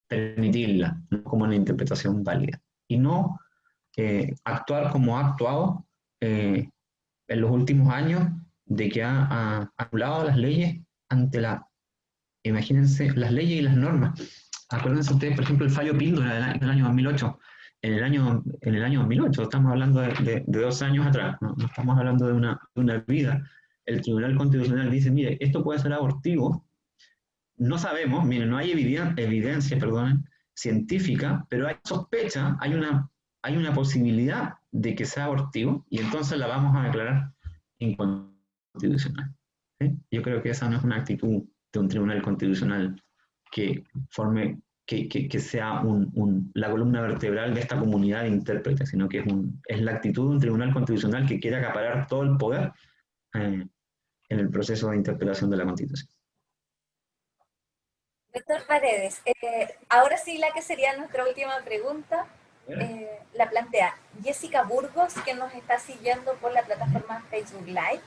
Speaker 5: permitirla, ¿no?, como una interpretación válida. Y no actuar como ha actuado en los últimos años, de que ha anulado las leyes imagínense, las leyes y las normas. Acuérdense ustedes, por ejemplo, el fallo Píldora del año 2008. En el año 2008, estamos hablando de 2 años atrás, no estamos hablando de una vida. El Tribunal Constitucional dice, mire, esto puede ser abortivo, no sabemos, miren, no hay evidencia, científica, pero hay sospecha, hay una posibilidad de que sea abortivo, y entonces la vamos a declarar inconstitucional. ¿Sí? Yo creo que esa no es una actitud de un Tribunal Constitucional que sea la columna vertebral de esta comunidad de intérpretes, sino que es la actitud de un Tribunal Constitucional que quiere acaparar todo el poder en el proceso de interpretación de la Constitución.
Speaker 2: Doctor Paredes, ahora sí la que sería nuestra última pregunta, la plantea Jessica Burgos, que nos está siguiendo por la plataforma Facebook Live.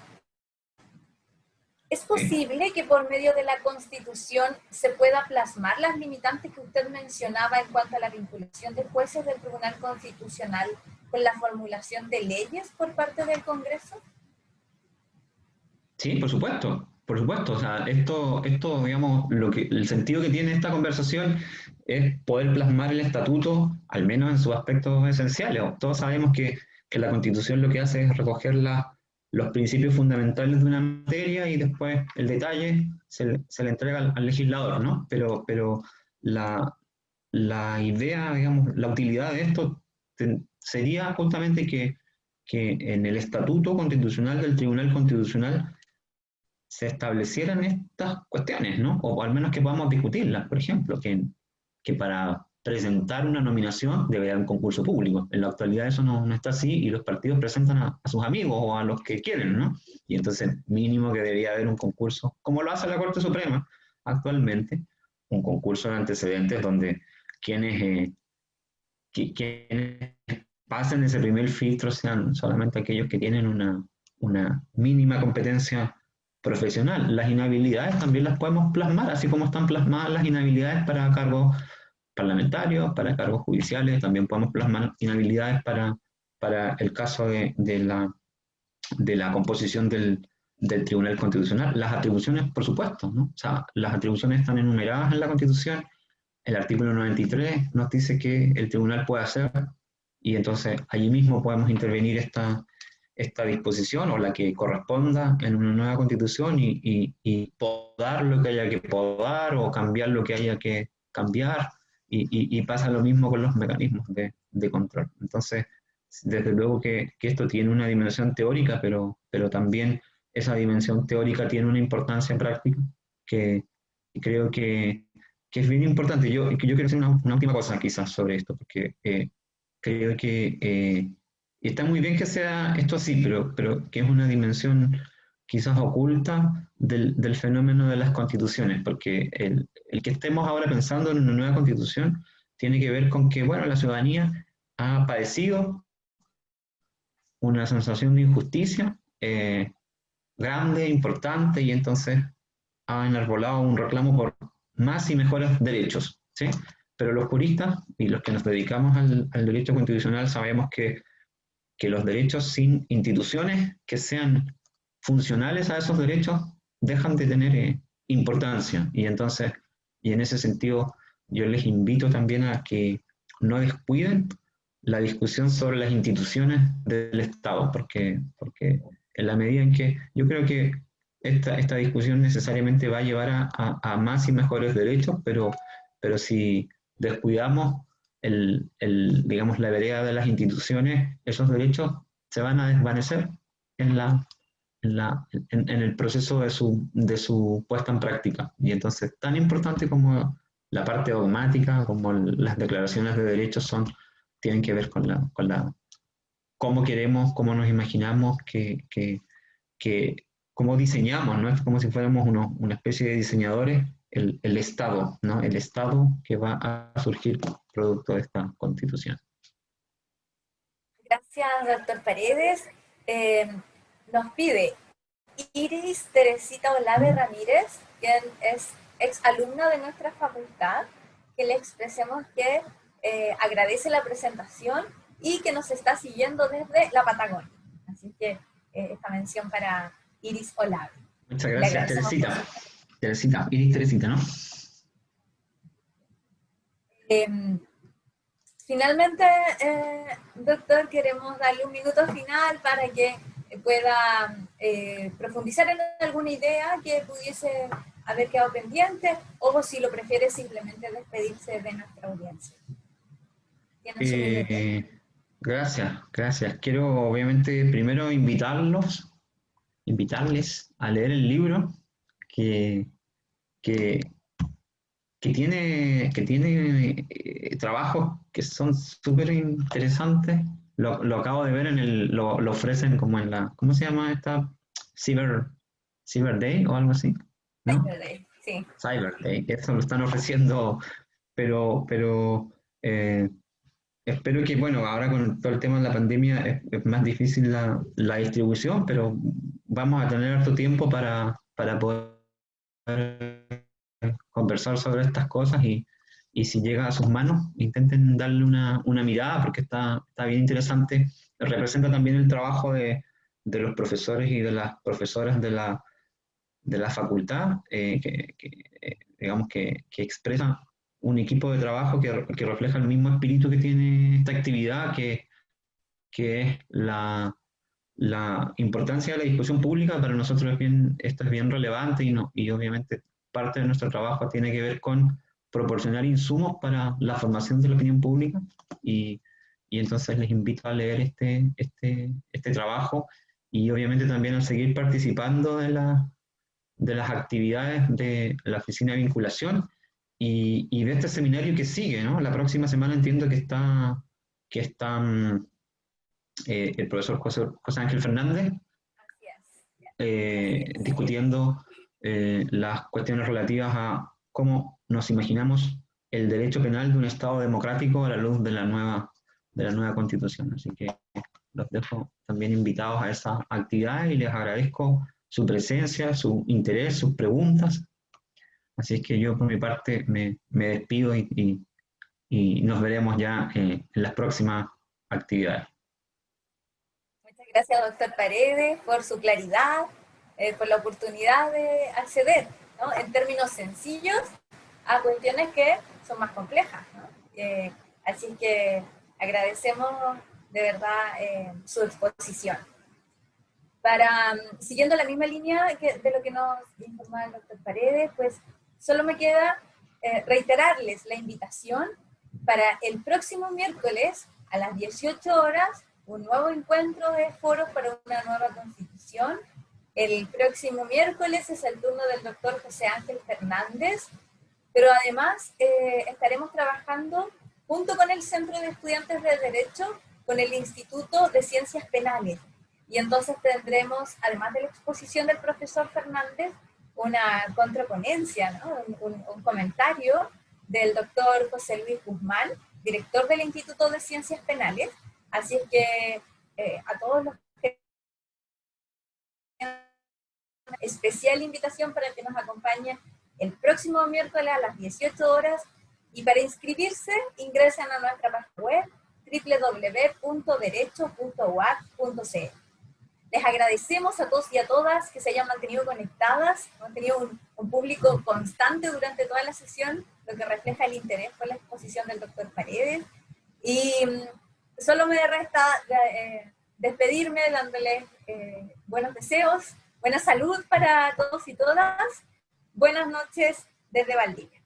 Speaker 2: ¿Es posible que por medio de la Constitución se pueda plasmar las limitantes que usted mencionaba en cuanto a la vinculación de jueces del Tribunal Constitucional con la formulación de leyes por parte del Congreso?
Speaker 5: Sí, por supuesto. O sea, esto digamos, el sentido que tiene esta conversación es poder plasmar el estatuto, al menos en sus aspectos esenciales. Todos sabemos que la Constitución lo que hace es recoger los principios fundamentales de una materia y después el detalle se le entrega al legislador, ¿no? Pero la idea, digamos, la utilidad de esto sería justamente que en el estatuto constitucional del Tribunal Constitucional se establecieran estas cuestiones, ¿no? O al menos que podamos discutirlas, por ejemplo, que para presentar una nominación debe haber un concurso público. En la actualidad eso no está así, y los partidos presentan a sus amigos o a los que quieren, ¿no? Y entonces mínimo que debería haber un concurso, como lo hace la Corte Suprema actualmente, un concurso de antecedentes donde quienes pasen ese primer filtro sean solamente aquellos que tienen una mínima competencia profesional. Las inhabilidades también las podemos plasmar, así como están plasmadas las inhabilidades para cargos parlamentarios, para cargos judiciales, también podemos plasmar inhabilidades para el caso de la composición del Tribunal Constitucional. Las atribuciones, por supuesto, ¿no? O sea, las atribuciones están enumeradas en la Constitución. El artículo 93 nos dice que el tribunal puede hacer, y entonces allí mismo podemos intervenir esta disposición o la que corresponda en una nueva Constitución y podar lo que haya que podar o cambiar lo que haya que cambiar, y pasa lo mismo con los mecanismos de control. Entonces, desde luego que esto tiene una dimensión teórica, pero también esa dimensión teórica tiene una importancia práctica que creo que es bien importante. Yo quiero decir una última cosa quizás sobre esto, porque creo que y está muy bien que sea esto así, pero que es una dimensión quizás oculta del fenómeno de las constituciones, porque el que estemos ahora pensando en una nueva constitución tiene que ver con que, bueno, la ciudadanía ha padecido una sensación de injusticia grande, importante, y entonces ha enarbolado un reclamo por más y mejores derechos, ¿sí? Pero los juristas y los que nos dedicamos al derecho constitucional sabemos que los derechos sin instituciones que sean funcionales a esos derechos dejan de tener importancia. Y entonces, y en ese sentido, yo les invito también a que no descuiden la discusión sobre las instituciones del Estado, porque en la medida en que yo creo que esta discusión necesariamente va a llevar a más y mejores derechos, pero si descuidamos digamos, la vereda de las instituciones, esos derechos se van a desvanecer en el proceso de su puesta en práctica. Y entonces, tan importante como la parte dogmática, como las declaraciones de derechos tienen que ver con cómo queremos, cómo nos imaginamos cómo diseñamos, ¿no? Es como si fuéramos una especie de diseñadores, el Estado, ¿no? El Estado que va a surgir producto de esta Constitución.
Speaker 2: Gracias, doctor Paredes. Nos pide Iris Teresita Olave Ramírez, quien es exalumna de nuestra facultad, que le expresemos que agradece la presentación y que nos está siguiendo desde la Patagonia. Así que esta mención para Iris Olave.
Speaker 5: Muchas gracias, Teresita. Iris Teresita, ¿no?
Speaker 2: Finalmente, doctor, queremos darle un minuto final para que pueda profundizar en alguna idea que pudiese haber quedado pendiente, o si lo prefiere simplemente despedirse de nuestra audiencia.
Speaker 5: Gracias. Quiero obviamente primero invitarles a leer el libro que tiene trabajos que son súper interesantes. Lo acabo de ver lo ofrecen como en ¿cómo se llama esta? Cyber Day o algo así, ¿no?
Speaker 2: Cyber Day, sí.
Speaker 5: Cyber Day, eso lo están ofreciendo, pero espero que, bueno, ahora con todo el tema de la pandemia es más difícil la distribución, pero vamos a tener harto tiempo para poder conversar sobre estas cosas y si llega a sus manos, intenten darle una mirada porque está bien interesante. Representa también el trabajo de los profesores y de las profesoras de la facultad, digamos que expresa un equipo de trabajo que refleja el mismo espíritu que tiene esta actividad, que es la importancia de la discusión pública. Para nosotros esto es bien relevante y obviamente parte de nuestro trabajo tiene que ver con proporcionar insumos para la formación de la opinión pública y entonces les invito a leer este trabajo y obviamente también a seguir participando de las actividades de la Oficina de Vinculación y de este seminario que sigue, ¿no? La próxima semana entiendo que está el profesor José Ángel Fernández discutiendo las cuestiones relativas a cómo nos imaginamos el derecho penal de un Estado democrático a la luz de la nueva Constitución. Así que los dejo también invitados a esa actividad y les agradezco su presencia, su interés, sus preguntas. Así es que yo por mi parte me despido y nos veremos ya en las próximas actividades.
Speaker 2: Muchas gracias, doctor Paredes, por su claridad, por la oportunidad de acceder, ¿no?, en términos sencillos a cuestiones que son más complejas, ¿no? Así que agradecemos de verdad su exposición. Siguiendo la misma línea de lo que nos informó el doctor Paredes, pues solo me queda reiterarles la invitación para el próximo miércoles a las 18 horas, un nuevo encuentro de foros para una nueva constitución. El próximo miércoles es el turno del doctor José Ángel Fernández, pero además estaremos trabajando junto con el Centro de Estudiantes de Derecho, con el Instituto de Ciencias Penales. Y entonces tendremos, además de la exposición del profesor Fernández, una contraponencia, ¿no?, un comentario del doctor José Luis Guzmán, director del Instituto de Ciencias Penales. Así es que a todos los que especial invitación para que nos acompañen el próximo miércoles a las 18 horas, y para inscribirse ingresen a nuestra página web www.derecho.uac.cl. Les agradecemos a todos y a todas que se hayan mantenido conectadas, hemos tenido un público constante durante toda la sesión, lo que refleja el interés por la exposición del doctor Paredes, y solo me resta despedirme dándoles buenos deseos, buena salud para todos y todas. Buenas noches desde Valdivia.